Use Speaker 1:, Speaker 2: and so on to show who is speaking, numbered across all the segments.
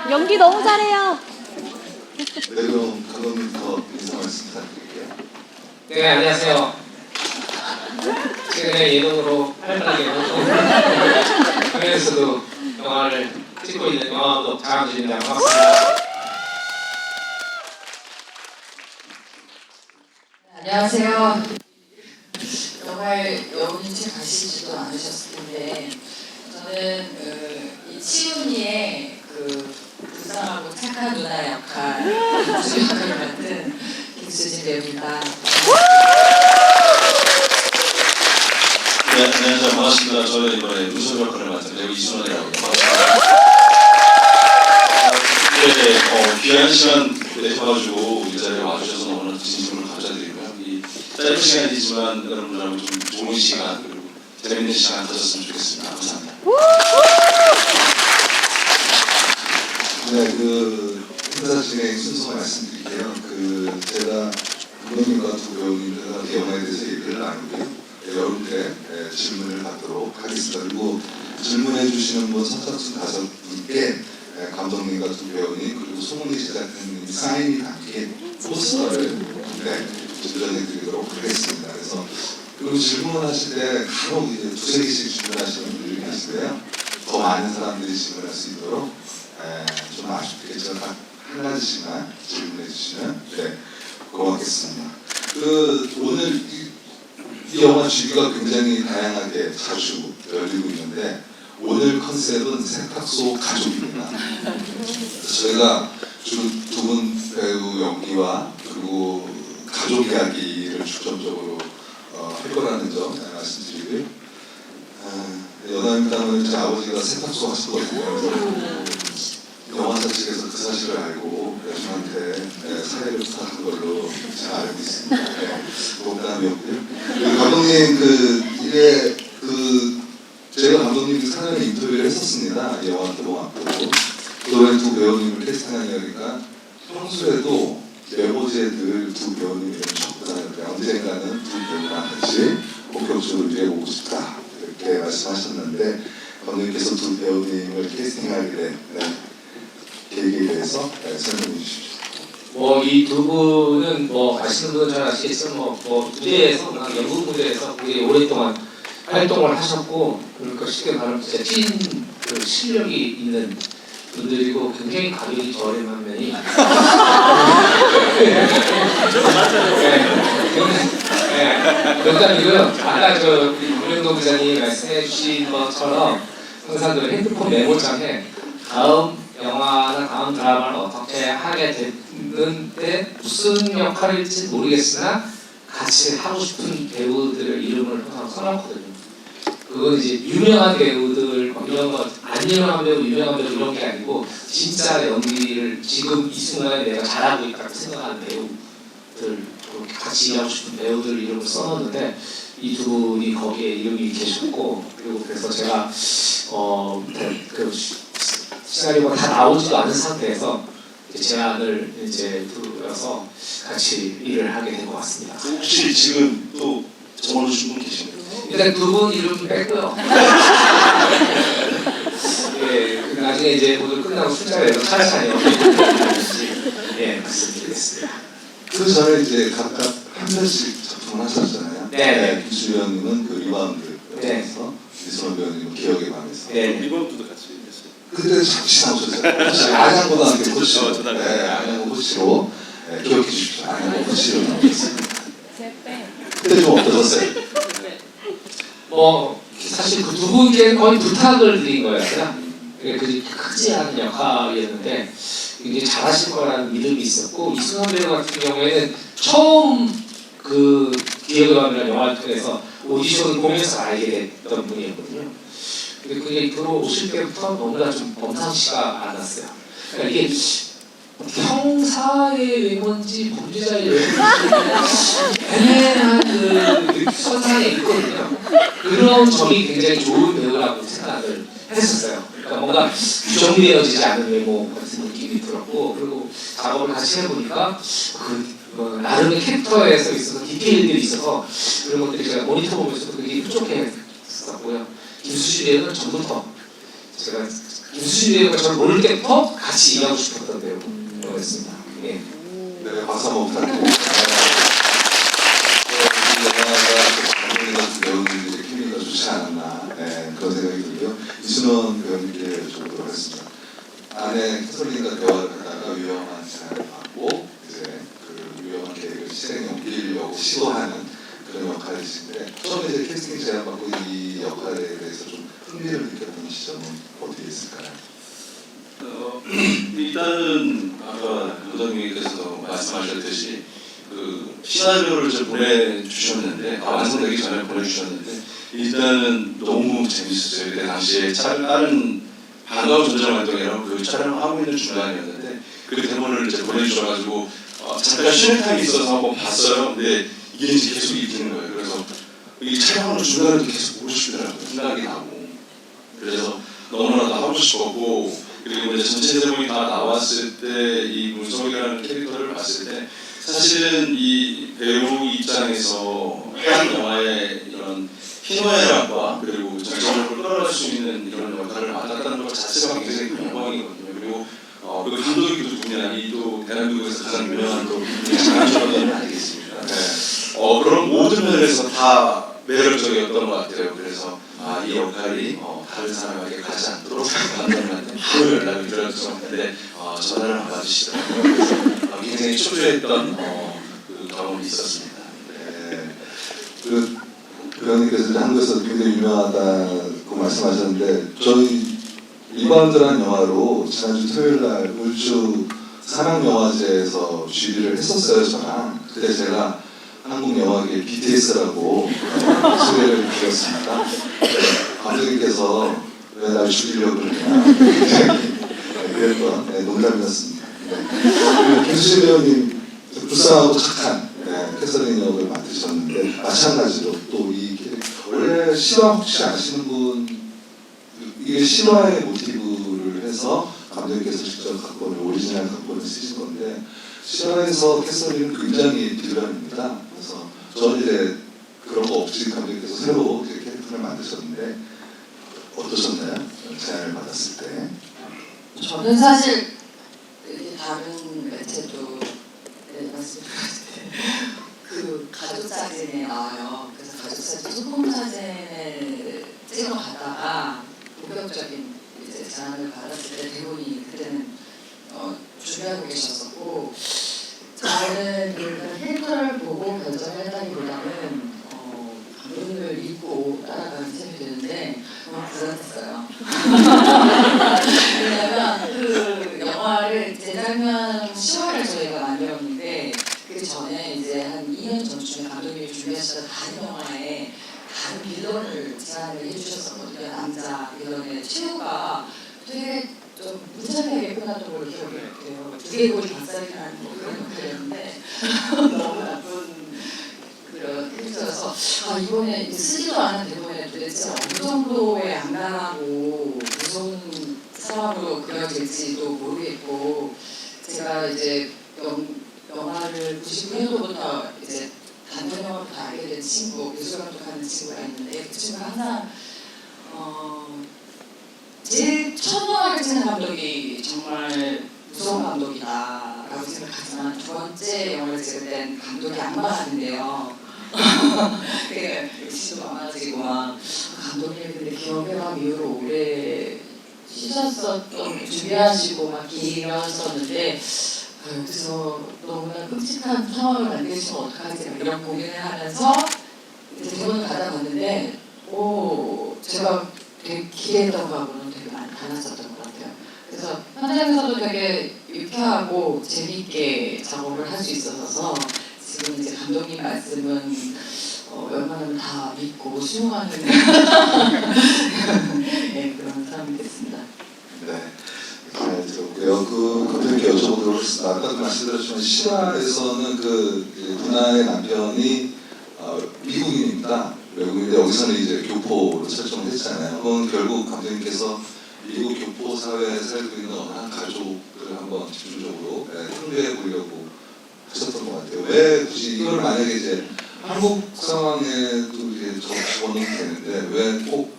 Speaker 1: 연기 너무 잘해요.
Speaker 2: 네, 그럼 감독님부터 인사 말씀 부탁드릴게요.
Speaker 3: 네, 안녕하세요. 최근에 예능으로 활발하게 하면서도 영화를 찍고 있는 영화監독 장항준입니다. 반갑습니다.
Speaker 4: 안녕하세요. 영화에 여운이 채 가시지도 않으셨을 텐데 저는 이 치훈이의 불쌍하고 착한 누나 역할, 김수 역할을 맡은 김수진 배우입니다.
Speaker 5: 네, 안녕하세요. 반갑습니다. 저는 이번에 루소 역할을 맡은 배우 이순원이라고 합니다. 네, 귀한 시간 내셔가지고 이 자리에 와주셔서 너무나 진심으로 감사드리고요. 이 짧은 시간이지만 여러분들하고 좀 좋은 시간 그리고 재밌는 시간 가졌으면 좋겠습니다. 감사합니다.
Speaker 2: 네, 행사 진행 순서 말씀드릴게요. 제가 감독님과 두 배우님과 영화에 대해서 얘기를 나누고요. 여러분들의 질문을 받도록 하겠습니다. 그리고 질문해 주시는 분 선착순 5분께 감독님과 두 배우님 그리고 송은희 제작진님 사인이 담긴 포스터를 전해드리도록 하겠습니다. 그래서 그리고 질문하실 때 간혹 이제 2-3개씩 질문하시는 분들이 계시고요. 더 많은 사람들이 질문할 수 있도록 좀 아쉽겠지만 딱 한 가지씩만 질문해 주시면 고맙겠습니다. 오늘 이 영화 주기가 굉장히 다양하게 자주 열리고 있는데 오늘 컨셉은 세탁소 가족입니다. 저희가 주 두 분 배우 연기와 그리고 가족 이야기를 중점적으로 할 거라는 점 말씀드리고요. 여담입니다만 제 아버지가 세탁소 하셨거든요. 영화사 측에서 그 사실을 알고 저한테 사회를 부탁한 걸로 제가 알고 있습니다. 농담이었고요. 감독님 이게 제가 감독님 사전에 인터뷰를 했었습니다. 영화 개봉 앞두고 그동안 두 배우님을 캐스팅한 이야기가 평소에도 메모지에 늘 두 배우님 이름을 적고 다녔는데 언젠가는 두 배우랑 같이 본격적으로 일해보고 싶다 이렇게 말씀하셨는데 감독님께서 두 배우님을 캐스팅하게 된 계기에 대해서 설명해 주십시오.
Speaker 3: 이 두 분은 아시는 분은 잘 아시겠지만 무대에서 연극 무대에서 굉장히 오랫동안 활동을 하셨고 그러니까 쉽게 말하면 진짜 찐 실력이 있는 분들이고 굉장히 가격이 저렴한 면이 농담이고요. 아까 우리 김영동 기자님 말씀해 주신 것처럼 항상 그 핸드폰 메모장에 다음 영화나 다음 드라마를 어떻게 하게 됐는데 무슨 역할일지 모르겠으나 같이 하고 싶은 배우들의 이름을 항상 써놓거든요. 그건 이제 유명한 배우들 이런 거 안 유명한 배우, 유명한 배우 이런 게 아니고 진짜 연기를 지금 이 순간에 내가 잘하고 있다고 생각하는 배우들 같이 일하고 싶은 배우들 이름을 써놓는데 이 두 분이 거기에 이름이 계셨고 그리고 그래서 제가 시나리오가 다 나오지도 않은 상태에서 제안을 들어서 같이 일을 하게 된 것 같습니다.
Speaker 5: 혹시 지금 또 적어주신 분 계신가요?
Speaker 3: 일단 두 분 이름 뺐고요. 나중에 모두 끝나고 술자리에서 차례차례 말씀드리겠습니다.
Speaker 2: 그 전에 각각 한 편씩 작품을 하셨잖아요.
Speaker 3: 네.
Speaker 2: 김수현님은 리바운드에서 이순원 배우님은 기억의 밤에서.
Speaker 5: 리바운드도 같이 했어요.
Speaker 2: 그때 같이 나오셨어요. 안양고등학교 코치로. 안양고 코치로 기억해 주십시오. 안양고 코치로 나오셨습니다. 그때 좀 어떠셨어요?
Speaker 3: 사실 그 두 분께 거의 부탁을 드린 거였어요. 크지 않은 역할이었는데 굉장히 잘하실 거라는 믿음이 있었고 이순원 배우 같은 경우에는 처음 기억의 밤이라는 영화를 통해서 오디션을 보면서 알게 됐던 분이었거든요. 근데 그게 들어오실 때부터 너무나 좀 범상치가 않았어요. 그러니까 이게 형사의 외모인지 범죄자의 외모인지 애매한 선상에 있거든요. 그런 점이 굉장히 좋은 배우라고 생각을 했었어요. 그러니까 뭔가 규정되어지지 않은 외모 같은 느낌이 들었고 그리고 작업을 같이 해보니까 나름의 캐릭터에서 있어서 디테일들이 있어서 그런 것들이 제가 모니터 보면서도 되게 흡족했었고요. 김수지 배우는 전부터 제가 김수진 배우가 저를 모를 때부터 같이 일하고 싶었던 배우였습니다. 예.
Speaker 2: 네, 박수 한번 부탁드립니다. 이 영화가 감독님 같은 배우들이 케미가 좋지 않았나 그런 생각이 들고요. 이순원 배우님께 여쭤보도록 하겠습니다. 아내 캐서린과 대화를 하다가 위험한 제안을 받고 이제 그 위험한 계획을 실행에 옮기려고 시도하는 그런 역할이신데 처음에 이제 캐스팅 제안 받고 이 역할에 대해서 좀 흥미를 느꼈던 시점은 어디에 있을까요?
Speaker 5: 일단은 아까 노동님께서도 말씀하셨듯이 그 시나리오를 좀 보내주셨는데 완성되기 전에 보내주셨는데 일단은 너무 재밌었어요. 그때 당시에 다른 반가운 조정 활동이라고 그 촬영을 하고 있는 중간이었는데 그 대본을 이제 보내주셔가지고 잠깐 쉬는 타임이 있어서 한번 봤어요. 근데 이게 이제 계속 읽히는 거예요. 그래서 이 촬영하는 중간에도 계속 보고 싶더라고요. 생각이 나고 그래서 너무나도 하고 싶었고 그리고 이제 전체 대본이 다 나왔을 때 이 문석이라는 캐릭터를 봤을 때 사실은 이 배우 입장에서 한 영화의 이런 희노애락과 그리고 전체적으로 끌어갈 수 있는 이런 역할을 맡았다는 것 자체가 굉장히 큰 영광이거든요. 그리고 그 감독이 또 누구냐, 이 또 대한민국에서 가장 유명한 또 장한철 감독님 아니겠습니까? 그런 모든 면에서 다 매력적이었던 것 같아요. 그래서 이 역할이 다른 사람에게 가지 않도록 감독님한테 바로 연락을 드렸었는데 전화를 안 받으시더라고요. 그래서 굉장히 초조했던 그 경험이 있었습니다.
Speaker 2: 네. 그 배우님께서 한국에서 굉장히 유명하다고 말씀하셨는데 저희 리바운드라는 영화로 지난주 토요일날 울주 산학영화제에서 주의를 했었어요. 저랑 그때 제가 한국영화계 BTS라고 소개를 드렸습니다. 감독님께서 왜 날 죽이려고 그러냐 그랬던 농담이었습니다. 그리고 김수진 배우님 불쌍하고 착한 캐서린 역을 맡으셨는데 마찬가지로 또 이 원래 실화 혹시 아시는 분 이게 실화의 모티브를 해서 감독님께서 직접 각본을 오리지널 각본을 쓰신 건데 실화에서 캐서린은 굉장히 비련입니다. 그래서 저는 이제 그런 거 없이 감독님께서 새로 캐릭터를 만드셨는데 어떠셨나요? 제안을 받았을 때.
Speaker 4: 저는 사실 다른 매체도 말씀드렸을 그 가족 사진에 나와요. 그래서 가족 사진 소품 사진을 찍으러 가다가 본격적인 이제 제안을 받았을 때 대본이 그때는 준비하고 계셨었고 저는 그 캐릭터를 보고 결정을 했다기보다는 감독님을 믿고 따라가는 셈이 되는데 너무 불안했어요. 왜냐면 그 영화를 재작년 10월에 저희가 만들었는데 그 전에 이제 한 2년 전쯤에 감독님이 준비하시던 다른 영화에 다른 빌런을 제안을 해주셨었거든요. 남자 빌런의 최후가 되게 좀 무지하게 끝났던 걸로 기억이 돼요. 두개골이 박살이 나는 뭐 그런 것들이었는데 너무 나쁜 그런 캐릭터여서 이번에 쓰지도 않은 대본에 도대체 어느 정도의 악랄하고 무서운 사람으로 그려질지도 모르겠고 제가 이제 영화를 99년도부터 이제 단편 영화부터 알게 된 친구, 유수 감독하는 친구가 있는데 그 친구가 항상 제일 첫 영화를 찍는 감독이 정말 무서운 감독이다라고 생각하지만 두 번째 영화를 찍을 땐 감독이 악마같은데요. 그게 역시도 많아지고 막 감독님이 근데 기업회감 이후로 오래 쉬셨었던 준비하시고 막 길었었는데 여기서 너무나 끔찍한 상황을 만드시면 어떡하지 이런 고민을 하면서 이제 대본을 받아봤는데 제가 되게 기대했던 거하고는 되게 많이 달랐었던 것 같아요. 그래서 현장에서도 되게 유쾌하고 재미있게 작업을 할 수 있어서 지금 이제 감독님 말씀은 웬만하면 다 믿고 수용하는 네, 그런 사람이 됐습니다.
Speaker 2: 네, 잘 들었고요. 그 감독님께 여쭤보도록 하겠습니다. 아까도 말씀드렸지만 실화에서는 그 누나의 남편이 미국인입니다. 외국인데 여기서는 이제 교포로 설정을 했잖아요. 그건 결국 감독님께서 미국 교포 사회에 살고 있는 어느 한 가족을 한번 집중적으로 통제해 보려고 하셨던 것 같아요. 왜 굳이 이걸 만약에 이제 한국 상황에도 이제 적어놓으면 되는데 왜 꼭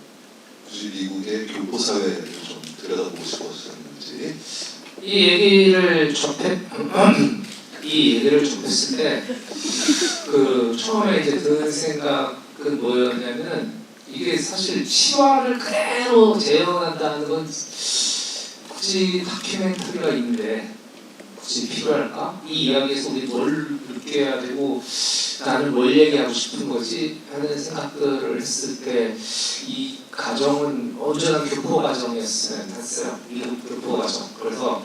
Speaker 2: 굳이 미국의 교포 사회를 좀 들여다보고 싶었었는지.
Speaker 3: 이 얘기를 접했을 때 그 처음에 이제 드는 생각은 뭐였냐면은 이게 사실 실화를 그대로 재현한다는 건 굳이 다큐멘터리가 있는데 굳이 필요할까? 이 이야기에서 우리 뭘 느껴야 되고 나는 뭘 얘기하고 싶은 거지 하는 생각들을 했을 때 이 과정은 언제나 교포 과정이었으면 했어요. 미국 교포 과정. 그래서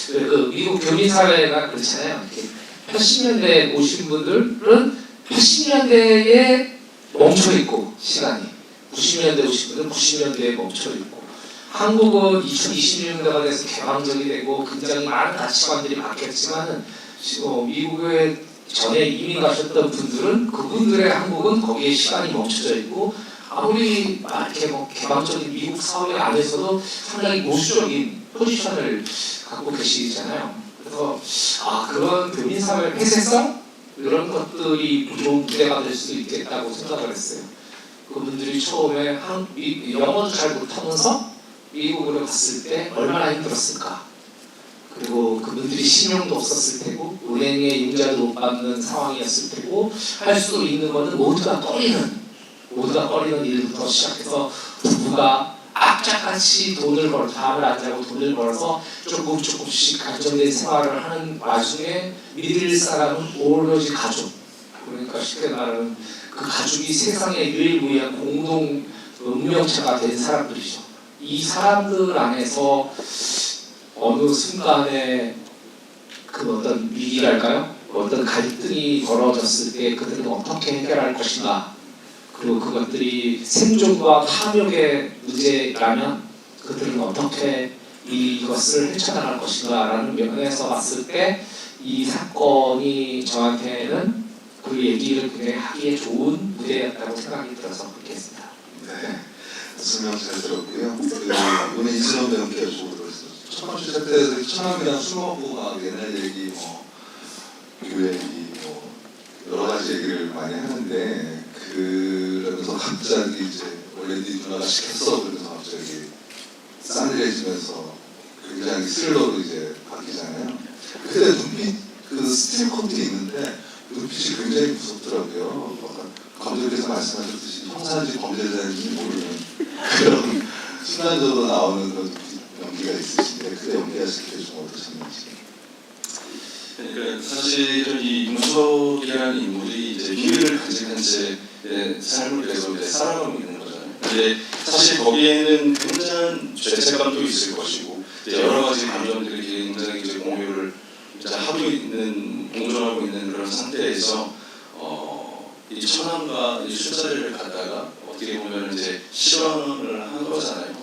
Speaker 3: 그 미국 교민 사회가 그렇잖아요. 이렇게 80년대에 오신 분들은 80년대에 멈춰 있고 시간이 90년대 오신 분들은 90년대에 멈춰 있고 한국은 2026년대가 돼서 개방적이 되고 굉장히 많은 가치관들이 바뀌었지만은 미국에 전에 이민 가셨던 분들은 그분들의 한국은 거기에 시간이 멈춰져 있고 아무리 이렇게 개방적인 미국 사회 안에서도 상당히 보수적인 포지션을 갖고 계시잖아요. 그래서 그런 교민 사회 폐쇄성 이런 것들이 좋은 기대가 될 수도 있겠다고 생각을 했어요. 그분들이 처음에 영어도 잘 못하면서 미국으로 갔을 때 얼마나 힘들었을까. 그리고 그분들이 신용도 없었을 테고 은행에 융자도 못 받는 상황이었을 테고 할 수 있는 것은 모두가 꺼리는 일부터 시작해서 부부가 악착같이 잠을 안 자고 돈을 벌어서 조금씩 안정된 생활을 하는 와중에 믿을 사람은 오로지 가족. 그러니까 쉽게 말하면 그 가족이 세상의 유일무이한 공동 운명체가 된 사람들이죠. 이 사람들 안에서 어느 순간에 그 어떤 위기랄까요? 어떤 갈등이 벌어졌을 때 그들은 어떻게 해결할 것인가? 그리고 그것들이 생존과 탐욕의 문제라면 그들은 어떻게 이것을 헤쳐나갈 것인가라는 면에서 봤을 때 이 사건이 저한테는 그 얘기를 굉장히 하기에 좋은 무대였다고 생각이 들어서 그렇게 했습니다.
Speaker 2: 네, 설명 잘 들었고요. 이번에 이진원 배우께서 보고 들었어요. 첫 번째 챕터에서 천황이랑 술 먹고 막 옛날 얘기, 교회 얘기, 여러 가지 얘기를 많이 하는데 그러면서 갑자기 이제 원래 네 누나가 시켰어 그러면서 갑자기 싸늘해지면서 굉장히 스릴러로 이제 바뀌잖아요. 그때 눈빛 그 스틸 컷도 있는데 눈빛이 굉장히 무섭더라고요. 감독님께서 말씀하셨듯이 형사인지 범죄자인지 모르는 그런 순간적으로 나오는 그런 연기가 있으신데 그때 연기하실 때 좀 어떠셨는지.
Speaker 5: 그러니까 사실은 이 윤석이라는 인물이 이제 비밀을 간직한 채 삶을 계속 이제 살아가고 있는 거잖아요. 근데 사실 거기에는 굉장한 죄책감도 있을 것이고 이제 여러 가지 감정들이 굉장히 이제 공유를 이제 하고 있는 공존하고 있는 그런 상태에서 이 천황과 이 술자리를 갔다가 어떻게 보면 이제 실언을 한 거잖아요.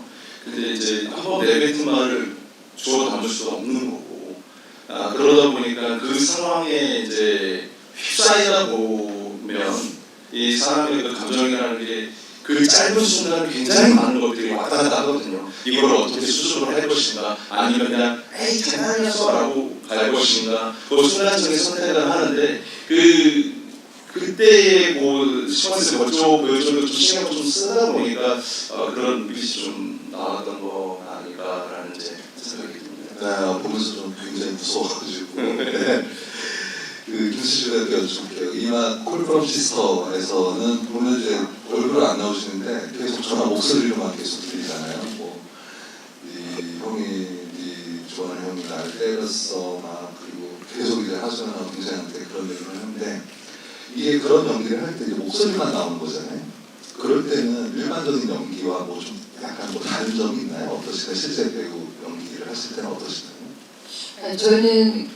Speaker 5: 근데 이제 한번 내뱉은 말을 주워 담을 수가 없는 거고. 그러다 보니까 그 상황에 이제 휩싸이다 보면 이 사람의 그 감정이라는 게 그 짧은 순간 굉장히 많은 것들이 왔다 갔다 하거든요. 이걸 어떻게 수습을 할 것인가 아니면 그냥 에이 장난이었어 라고 갈 것인가 그 순간적인 선택을 하는데 그때의 시원스 멋져 보여줘도 좀 신경을 좀 쓰다 보니까 그런 눈빛이 좀 나왔던 거 아닐까라는 이제 생각이 듭니다.
Speaker 2: 네, 보면서 좀 굉장히 무서워가지고. 네. 김수진 배우께 여쭤볼게요. 이마 콜프롬 시스터에서는 보면 이제 얼굴 안 나오시는데 계속 전화 목소리로만 계속 들리잖아요. 이 형이 네 좋아하는 형이 나를 때렸어 막 그리고 계속 이제 하소연하고 동생한테 그런 얘기를 하는데 이게 그런 연기를 할 때 목소리만 나오는 거잖아요. 그럴 때는 일반적인 연기와 좀 약간 다른 점이 있나요? 어떠신가요? 실제 배우 연기를 하실 때는 어떠신가요?
Speaker 4: 저는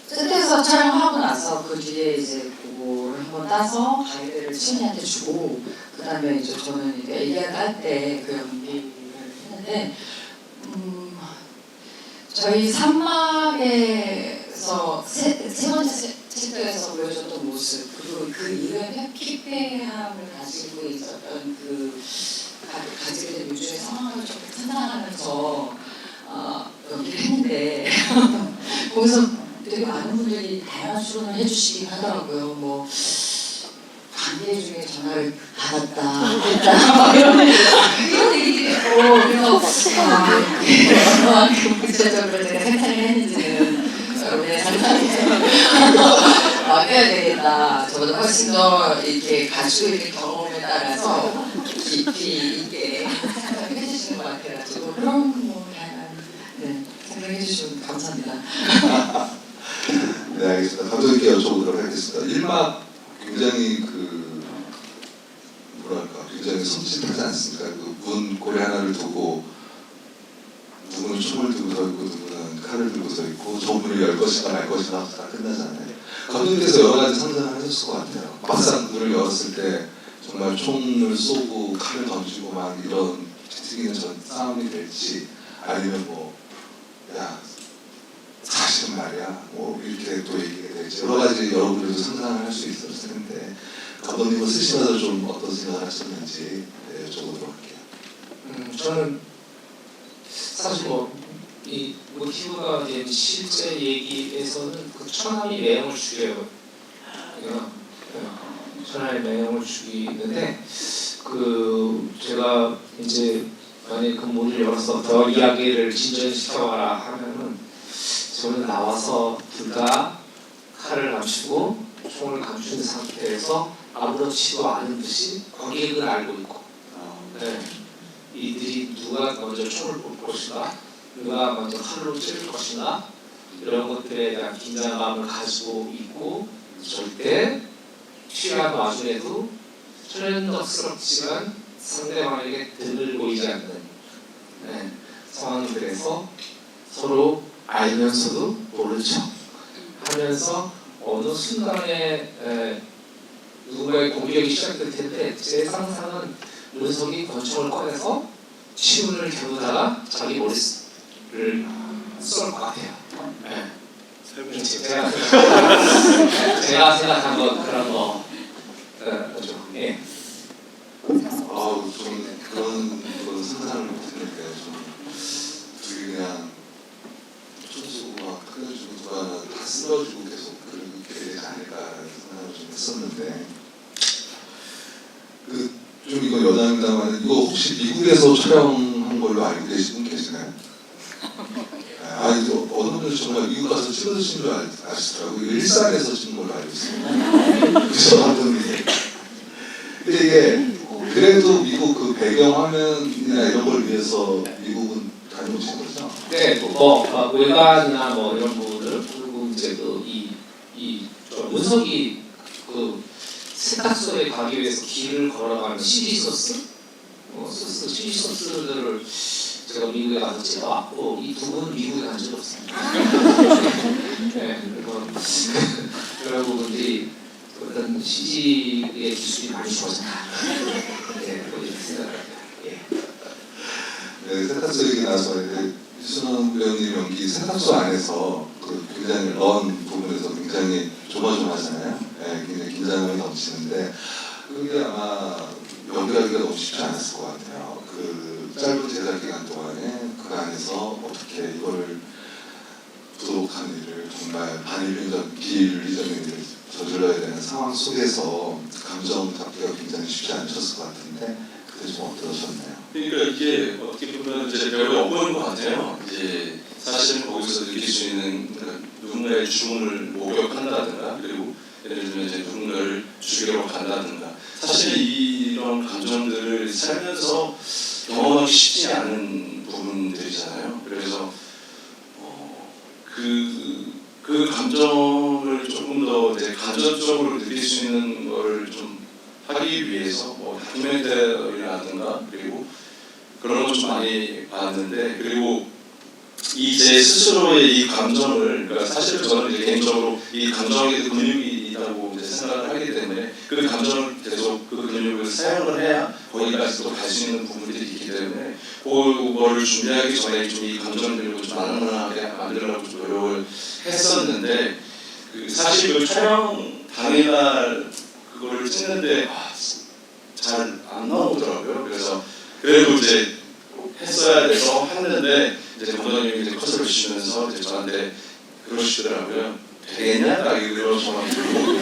Speaker 4: 끝에서 촬영하고 나서 그 뒤에 이제 그거를 한번 따서 가이드를 친이한테 주고 그 다음에 이제 저는 이제 얘기할 때 그 연기를 했는데 저희 산막에서 세 번째 챕터에서 보여줬던 모습 그리고 그 이런 회피폐함을 가지고 있었던 가지게 된 요즘의 상황을 좀 상상하면서 연기를 했는데 거기서 되게 많은 분들이 다양한 출연을 해주시긴 하더라고요. 관계 중에 전화를 받았다, 했다 이런 얘기들이 그래서 얼마만큼 구체적으로 제가 생산을 했는지는 여러분의 상상에 맡겨야 되겠다. 저보다 훨씬 더 이렇게 가지고 있는 경험에 따라서 깊이 있게 생각을 해주시는 것 같아가지고 그런 뭐 다양한 생각해 주시면 감사합니다.
Speaker 2: 네, 알겠습니다. 감독님께 여쭤보도록 하겠습니다. 1막 굉장히 뭐랄까 굉장히 섬찟하지 않습니까? 그 문 고리 하나를 두고 누구는 총을 들고 서 있고 누구는 칼을 들고 서 있고 저 문을 열 것인가 말 것인가 하고 다 끝나잖아요. 감독님께서 여러 가지 상상을 하셨을 것 같아요. 막상 문을 열었을 때 정말 총을 쏘고 칼을 던지고 막 이런 튀기는 전 싸움이 될지 아니면 야 사실은 말이야 이렇게 또 얘기가 될지 여러 가지 여러분들도 상상을 할 수 있었을 텐데 감독님은 쓰시면서 좀 어떤 생각을 하셨는지 여쭤보도록 할게요.
Speaker 3: 저는 사실 이 모티브가 된 실제 얘기에서는 그 천함이 매형을 죽여요. 천함이 매형을 죽이는데 제가 이제 만약에 그 문을 열어서 더 이야기를 진전시켜봐라 하면은 저는 나와서 둘 다 칼을 감추고 총을 감춘 상태에서 아무렇지도 않은 듯이 관객은 알고 있고 이들이 누가 먼저 총을 볼 것인가 누가 먼저 칼로 찌를 것인가 이런 것들에 대한 긴장감을 가지고 있고 절대 취한 와중에도 천연덕스럽지만 상대방에게 등을 보이지 않는 상황들에서 서로 알면서도 모른 척 하면서 어느 순간에 누군가의 공격이 시작될 텐데 제 상상은 문석이 권총을 꺼내서 치문을 겨누다가 자기 머리를 쏠 것 같아요. 제가 생각한 건 그런 거죠. 예.
Speaker 2: 저는 그런 상상을 못했는데 둘이 그냥 총 쏘고 막 끊어주고 누가 하나 다 쓸어주고 계속 그렇게 되지 않을까라는 생각을 좀 했었는데 좀 이거 여담입니다만 이거 혹시 미국에서 촬영한 걸로 알고 계신 분 계시나요? 이거 어느 분이 정말 미국 가서 찍으신 줄 아시더라고요. 일산에서 찍은 걸로 알고 있어요. 그래서 감독님 근데 이게 그래도 미국 그 배경 화면이나 이런 걸 위해서 미국은 다녀오신 거죠?
Speaker 3: 네, 외관이나 이런 부분들 그리고 이제 문석이 세탁소에 가기 위해서 길을 걸어가는 치즈 소스, 치즈 소스들을 제가 미국에 가서 찍어왔고 이 두 분은 미국에 간 적이 없습니다. 네, 그런 부분들이 어떤 CG의 기술이 많이 좋아졌다. 네, 그렇게 생각합니다. 예.
Speaker 2: 네, 세탁소 얘기 나와서 이순원 배우님 연기 세탁소 안에서 굉장히 런 부분에서 굉장히 조마조마하잖아요. 네, 굉장히 긴장감이 넘치는데 그게 아마 연기하기가 너무 쉽지 않았을 것 같아요. 그 짧은 제작 기간 동안에 그 안에서 어떻게 이거를 부도덕한 일을 정말 비윤리적인 일을 저질러야 되는 상황 속에서 감정 잡기가 굉장히 쉽지 않으셨을 것 같은데 그때 좀 어떠셨나요?
Speaker 5: 그러니까 이게 어떻게 보면 이제 배우가 엿보는 것 같아요. 이제 사실 거기서 느낄 수 있는 누군가의 죽음을 목격한다든가 그리고 예를 들면 이제 누군가를 죽이러 간다든가 사실 이런 감정들을 살면서 경험하기 쉽지 않은 부분들이잖아요. 그래서 그 감정을 조금 더 이제 간접적으로 느낄 수 있는 걸 좀 하기 위해서 다큐멘터리라든가 그리고 그런 걸 좀 많이 봤는데 그리고 제 스스로의 이 감정을 그러니까 사실 저는 이제 개인적으로 이 감정에도 근육이 있다고 이제 생각을 하기 때문에 그 감정을 계속 그 근육을 사용을 해야 거기까지도 갈 수 있는 부분들이 있기 때문에 그거를 준비하기 전에 좀 이 감정들을 좀 만만하게 만들려고 좀 노력을 했었는데 사실 그 촬영 당일날 그거를 찍는데 잘 안 나오더라고요. 그래서 그래도 이제 했어야 돼서 했는데 이제 감독님이 이제 컷을 주시면서 이제 저한테 그러시더라고요. 되겠냐? 딱 이러셔가지고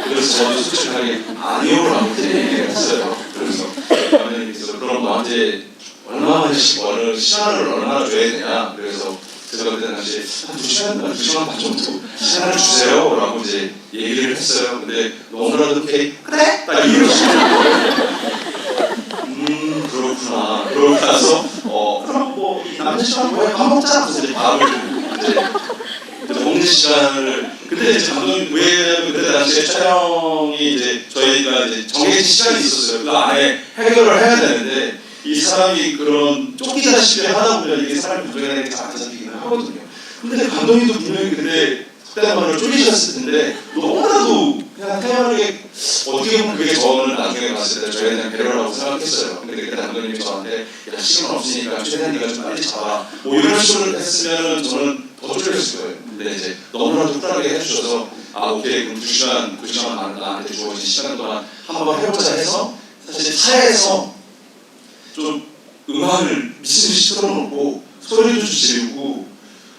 Speaker 5: 그래서 저도 솔직하게 아니요라고 얘기를 했어요. 그래서 감독님께서 그럼 너한테 얼마만씩 시간을 얼마나 줘야 되냐. 그래서 제가 그때 당시에 한 2시간 반 정도 시간을 주세요 라고 이제 얘기를 했어요. 근데 너무나도 그래? 딱 이러시더라고요. 그렇구나. 그러고 나서 그럼 뭐 남는 시간 뭐해? 밥 먹자. 그래서 이제 밥을 이제 먹는 시간을 근데 이제 감독님 왜냐면 그때 당시에 촬영이 이제 저희가 이제 정해진 시간이 있었어요. 그 안에 해결을 해야 되는데 이 사람이 그런 쫓기다시피 하다 보면 이게 사람이 감정이라는 게 잘 안 잡히기는 하거든요. 근데 감독님도 분명히 그때 그때만을 쫄리셨을 텐데 너무나도 그냥 태연하게 어떻게 보면 그게 저는 나중에 봤을 때 저에 대한 배려라고 생각했어요. 근데 그때 감독님이 저한테 야 시간 없으니까 최대한 네가 좀 빨리 잡아 뭐 이런 식으로 했으면 저는 더 쫄렸을 거예요. 근데 이제 너무나도 쿨하게 해주셔서 아 오케이 그럼 2시간 나한테 주어진 시간 동안 한번 해보자 해서 사실 차에서 좀 음악을 미친 듯이 틀어놓고 소리도 좀 지르고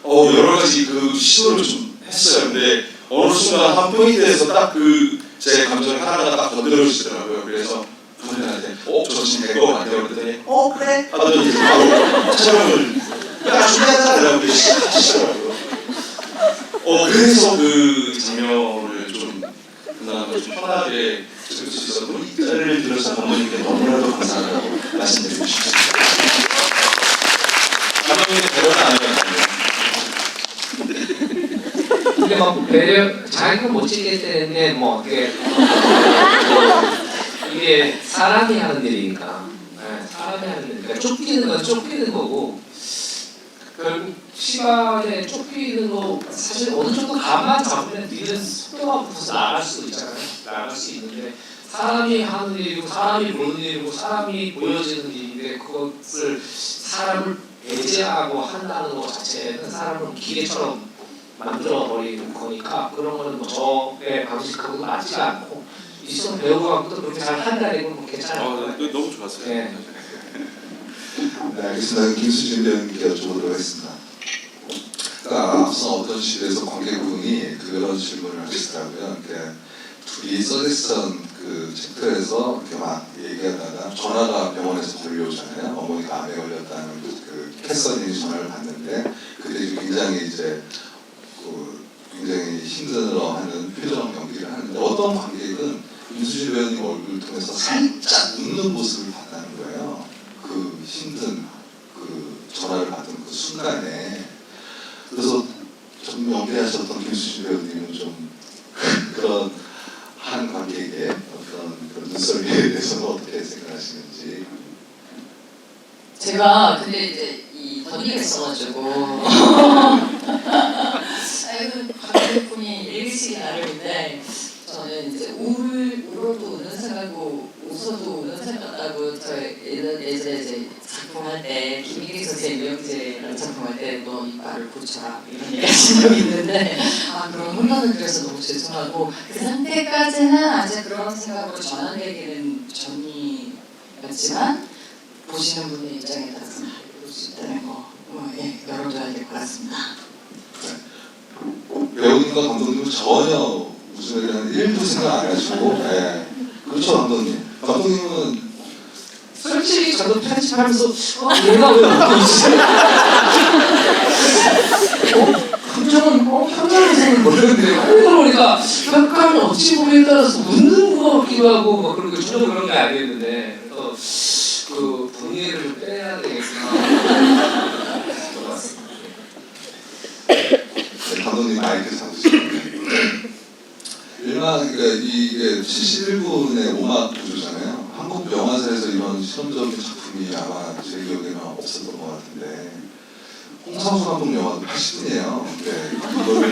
Speaker 5: 여러 가지 그 시도를 좀 했어요. 근데 어느 순간 한 포인트에서 딱 그 제 감정이 하나가 딱 건드려지더라고요. 그래서 부모님한테 저 지금 될 것 같아요. 그랬더니 그래? 하더니 이제 바로 촬영을 야 준비하자 이렇게 시작하시더라고요. 그래서 그 장면을 좀 그나마 좀 편하게 찍을 수 있어서 이 자리를 빌어서 감독님께 너무나도 감사하다고 말씀드리고 싶습니다. 감독님의 배려는 아니었나요?
Speaker 3: 근데 막 배려 자기가 못 찍겠다는데 뭐 어떻게 이게 사람이 하는 일이니까 사람이 하는 일이니까 쫓기는 건 쫓기는 거고 결국 시간에 쫓기는 거 사실 어느 정도 감만 잡으면 니는 속도가 붙어서 나갈 수도 있잖아요. 나갈 수 있는데 사람이 하는 일이고 사람이 보는 일이고 사람이 보여지는 일인데 그것을 사람을 배제하고 한다는 것 자체는 사람을 기계처럼 만들어버리는 거니까 그런 거는 뭐 저의 방식하고 맞지가 않고 이성 배우하고도 그렇게 잘 한다는 건 괜찮아요.
Speaker 5: 너무 좋았어요.
Speaker 3: 네.
Speaker 2: 네, 알겠습니다. 김수진 배우님께 여쭤보도록 하겠습니다. 그러니까 앞서 어떤 시대에서 관객분이 그런 질문을 하시더라고요. 그러니까 둘이 서제스천 그 챕터에서 이렇게 막 얘기하다가 전화가 병원에서 걸려오잖아요. 어머니가 암에 걸렸다는 그 캐서린이 전화를 받는데 그때 굉장히 이제 굉장히 힘들어하는 표정 연기를 하는데 어떤 관객은 김수진 배우님 얼굴을 통해서 살짝 웃는 모습을 봤다는 거예요. 그 힘든 그 전화를 받은 그 순간에 그래서 좀 연기하셨던 김수진 배우님은 좀 그런 한 관객의 어떤 눈썰미에 대해서는 어떻게 생각하시는지.
Speaker 4: 제가 근데 이제 이 덧니가 있어가지고 관객분이 읽으시기 나름인데 저는 이제 울어도 우는 생각하고 웃어도 우는 생각하고 저 예전에 이제 작품할 때 김희기 선생의 명제라는 작품할 때 너 이빨을 고쳐라 이런 얘기 하신 적이 있는데 그런 혼란을 드려서 너무 죄송하고 그 상태까지는 아직 그런 생각으로 전환되기는 전이었지만 보시는 분의 입장에 따라서 볼 수 있다는 거 열어둬야 될 것 같습니다.
Speaker 2: 배우님과 감독님은 전혀 웃음에 대한 1도 생각 안 하시고 그렇죠 감독님. 감독님은
Speaker 3: 솔직히 저도 편집하면서 얘가 왜 웃고 있지? 감정은 현장에서는 모르는데 그러니까 약간 어찌 보기에 따라서 웃는 것 같기도 하고 막 그런 거 전혀 그런 게 아니었는데 그래서 그 분위기를 좀 빼야 되겠구나.
Speaker 2: 감독님 마이크 잡으시는데 그러니까 이게 71분의 오막 구조잖아요. 한국 영화사에서 이런 실험적인 작품이 아마 제 기억에는 없었던 것 같은데 홍상수 감독 영화도 80분이에요. 이거를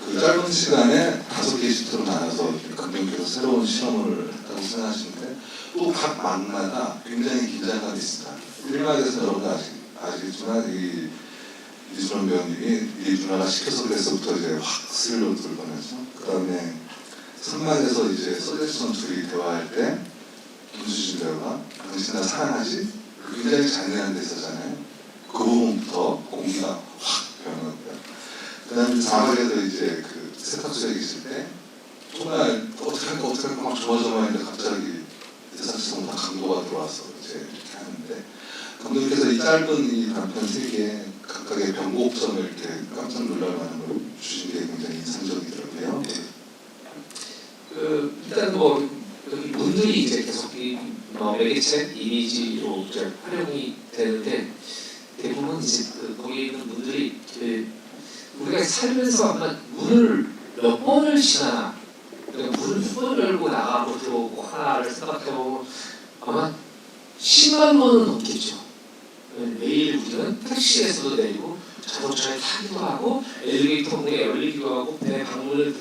Speaker 2: 그 짧은 시간에 5개의 시트로 나눠서 감독님께서 새로운 실험을 했다고 생각하시는데 또 각 막마다 굉장히 긴장감이 있습니다. 1막에서 여러분들 아시겠지만 이 이준원 배우님이 이 누나가 시켜서 그래서부터 이제 확 스릴로 들어가면서 그 다음에 3막에서 이제 서제스천 둘이 대화할 때 김수진 배우가 당신 나 사랑하지? 굉장히 잔인한 대사잖아요. 그 부분부터 공기가 확 변하는 거예요. 그 다음에 4막에서 이제 그 세탁소에 있을 때 정말 어떻게 할까 막 조마조마했는데 갑자기 대사처럼 다 강도가 들어와서 이제 이렇게 하는데 감독님께서 이 짧은 이 단편 세 개의 각각의 변곡점을 이렇게 깜짝 놀랄 만한 걸 주신 게 굉장히 인상적이더라고요.
Speaker 3: 일단 뭐 여기 문들이 이제 계속 매개체 이미지로 이제 활용이 되는데 대부분 이제 거기 있는 문들이 우리가 살면서 아마 문을 몇 번을 지나나 그러니까 문을 몇 번 열고 나가고 들어오고 하나를 생각해보면 아마 10만 번은 넘겠죠. 매일 우리는 택시에서도 내리고 자동차에 타기도 하고 엘리베이터 문이 열리기도 하고 배 방문을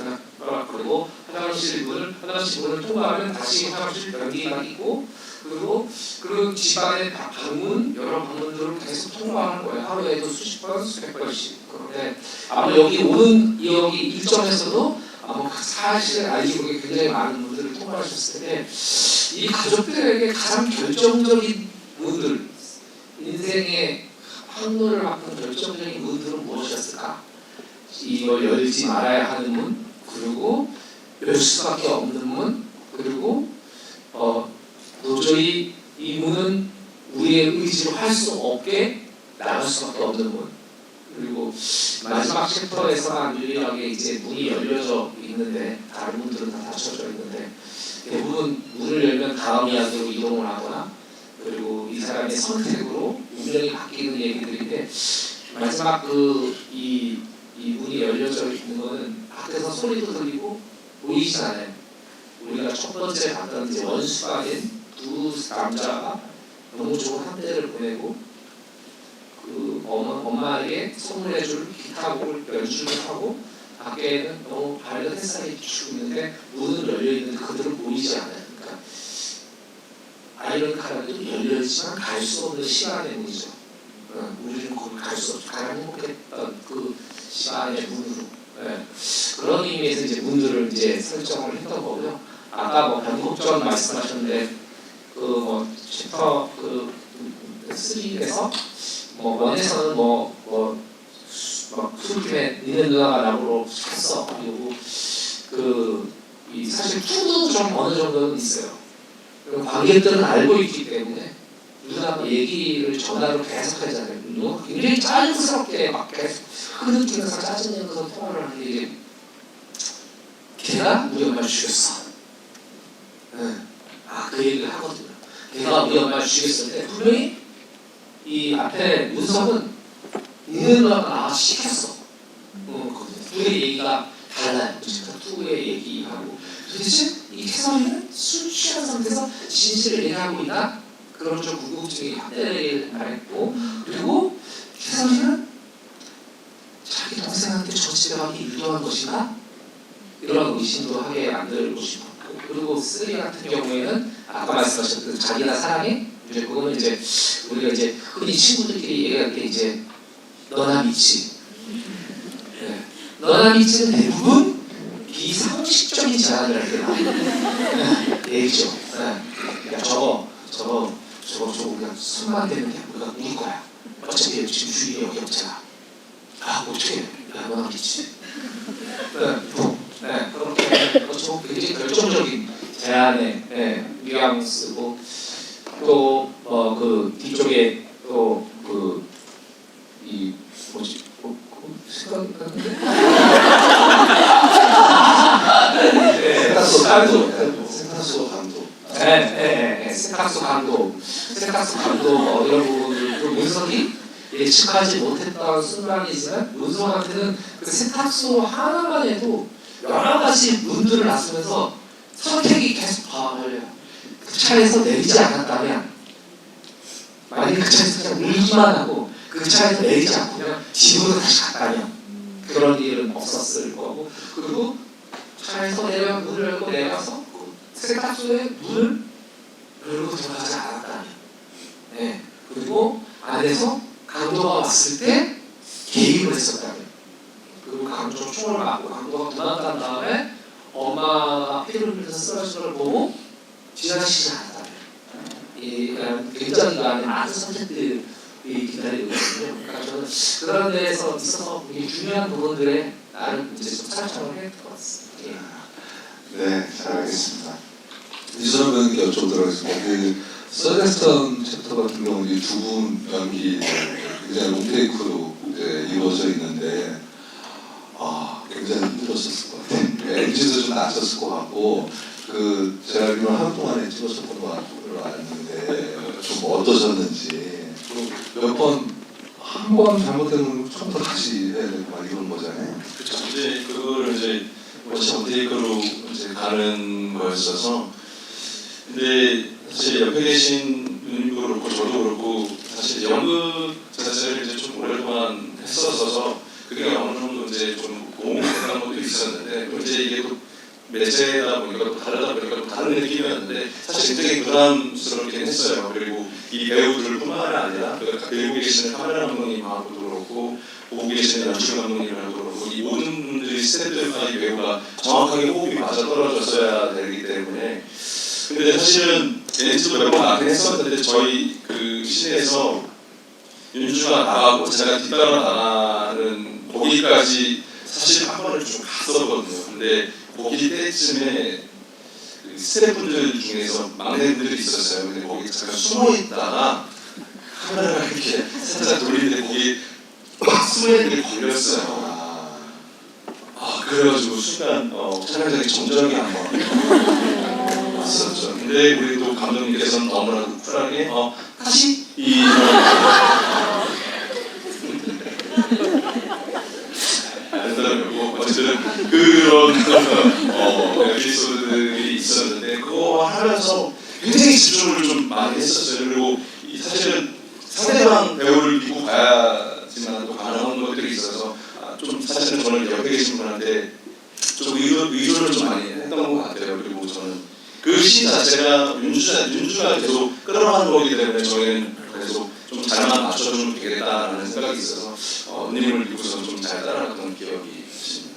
Speaker 3: 그리고 화장실 문을 통과하면 다시 화장실 변기가 있고 그리고 그 집안의 방문 여러 방문들을 계속 통과하는 거예요. 하루에도 수십 번 수백 번씩. 그런데 아마 여기 오는 여기 일정에서도 아마 사실 알기 모르게 굉장히 많은 분들을 통과하셨을 텐데 이 가족들에게 가장 결정적인 문들 인생의 항로를 바꾼 결정적인 문들은 무엇이었을까? 이걸 열지 말아야 하는 문, 그리고 열 수밖에 없는 문, 그리고 도저히 이 문은 우리의 의지로 할 수 없게 나갈 수밖에 없는 문. 그리고 마지막 챕터에서만 유일하게 이제 문이 열려져 있는데 다른 문들은 다 닫혀져 있는데 대부분 문을 열면 다음 이야기로 이동을 하거나 그리고 이 사람의 선택으로 운명이 바뀌는 얘기들인데 마지막 이 문이 열려져 있는 거는 밖에서 소리도 들리고 보이지 않아요. 우리가 첫 번째 봤던 이제 원수가 된 두 남자가 너무 좋은 한 대를 보내고 그 엄마에게 선물해줄 기타곡을 연주를 하고 밖에는 너무 밝은 햇살이 비추고 있는데 문은 열려 있는데 그들은 보이지 않아요. 그러니까 아이러니컬하게도 열려있지만 갈 수 없는 시간의 문이죠. 우리는 거기 갈 수 없죠. 가장 행복했던 그 시간의 문으로. 그런 의미에서 이제 문들을 이제 설정을 했던 거고요. 아까 뭐 변곡점 말씀하셨는데 그 챕터 3에서 원에서는 술김에 니네 누나가 나보러 했어. 그리고 사실 2도 좀 어느 정도는 있어요. 관객들은 알고 있기 때문에 누나가 얘기를 전화로 계속 하잖아요. 누나가 굉장히 짜증스럽게 막 계속 흐느끼면서 짜증내면서 통화를 하는데 이게 걔가 우리 엄마를 죽였어. 그 얘기를 하거든요. 걔가 우리 엄마를 죽였을 때 분명히 이 앞에 문석은 니네 누나가 나와서 시켰어. 둘의 얘기가 달라요. 투의 얘기하고 도대체 이 태성이는 술 취한 상태에서 진실을 얘기하고 있나? 그런 좀 궁금증이 확대를 말했고 그리고 태성이는 자기 동생한테 정치대박이 유도한 것인가? 이런 의심도 하게 만들고 싶었고 그리고 쓰리 같은 경우에는 아까 말씀하셨던 자기나 사랑해? 이제 그거는 이제 우리가 이제 흔히 친구들끼리 얘기할 때 이제 너나 믿지. 너나 믿지는 대부분 비상식적인 제안을 할 때 나와요. 얘기죠. 야 저거 그냥 손만 대면 우리가 우리 거야. 어차피 지금 주인이 여기 없잖아. 어떻게 해? 너나 믿지? 그렇게 저 굉장히 결정적인 제안의 뉘앙스고 또 그 뒤쪽에 또 이 뭐지? 생각이 나는데?
Speaker 2: 세탁소 감독.
Speaker 3: 세탁소 감독 이런 부분들 문석이 예측하지 못했던 순간이지만 문석한테는 그 세탁소 하나만 해도 여러 가지 문들을 놨으면서 선택이 계속 걸려요. 그 차에서 내리지 않았다면 만약에 그 차에서 그냥 울기만 하고 그 차에서 내리지 않고 그냥 집으로 다시 갔다면 그런 일은 없었을 거고 그리고 차에서 문을 열고 내려서 세탁소에 문을 열고 들어가지 않았다면 그리고 안에서 강도가 왔을 때 개입을 했었다면 그리고 강도가 총을 맞고 강도가 도망간 다음에 엄마가 피를 흘려서 쓰러진 걸 보고 지나치지 않았다면 굉장히 많은 선택들이 기다리고 있거든요. 그러니까 저는 그런 데에서 있어서 굉장히 중요한 부분들에 나름 이제 좀 설정을 했던 것 같습니다.
Speaker 2: 네, 잘 알겠습니다. 이수람 배우님께 여쭤보도록 하겠습니다. 그 서데스턴 챕터 같은 경우 이제 두 분 연기 굉장히 롱테이크로 이제 이루어져 있는데 굉장히 힘들었을 것 같아요. NG도 좀 낮췄을 것 같고 제가 알기로는 하루 동안에 찍었었던 것 같고 알았는데 좀 어떠셨는지 몇 번 한 번 잘못되면 처음부터 다시 해야 되고 막 이런 거잖아요.
Speaker 5: 그렇죠. 이제 그거를 이제 원샷 테이크로 이제 가는 거였어서 근데 사실 옆에 계신 누님도 그렇고 저도 그렇고 사실 이제 연극 자체를 이제 좀 오랫동안 했었어서 그게 어느 정도 이제 좀 도움이 되는 것도 있었는데 또 이제 이게 또 매체다 보니까 또 다르다 보니까 또 다른 느낌이었는데 사실 굉장히 부담스럽긴 했어요. 그리고 이 배우들뿐만 아니라 그리고 계시는 카메라 감독님하고도 그렇고 보고 계시는 연출 감독님하고도 그렇고 이 모든 분들이 스태프들과 이 배우가 정확하게 호흡이 맞아 떨어졌어야 되기 때문에 근데 사실은 NG도 몇 번 나긴 했었는데 저희 그 시내에서 윤주가 나가고 제가 뒤따라 나가는 거기까지 사실 한 번을 좀 갔었거든요. 근데 거기 때쯤에 그 스태프분들 중에서 막내분들이 있었어요. 근데 거기 잠깐 숨어 있다가 카메라가 이렇게 살짝 돌리는데 거기 막 숨어 있는 게 걸렸어요. 그래가지고 순간 촬영장에 정전이 한번 있었죠. 근데 우리 또 감독님께서는 너무나도 쿨하게 다시 알더라고요. 어쨌든 그런 에피소드들이 있었는데 그거 하면서 굉장히 집중을 좀 많이 했었어요. 그리고 사실은 상대방 배우를 믿고 가야지만 또 가능한 것들이 있어서 좀 사실은 저는 옆에 계신 분한테 좀 의존을 좀 많이 했던 것 같아요. 그리고 저는 그 시 자체가 윤주가 계속 끌어가는 거기 때문에 저희는 계속 좀 잘만 맞춰주면 되겠다라는 생각이 있어서 언니님을 믿고서 좀 잘 따라갔던 기억이 있습니다.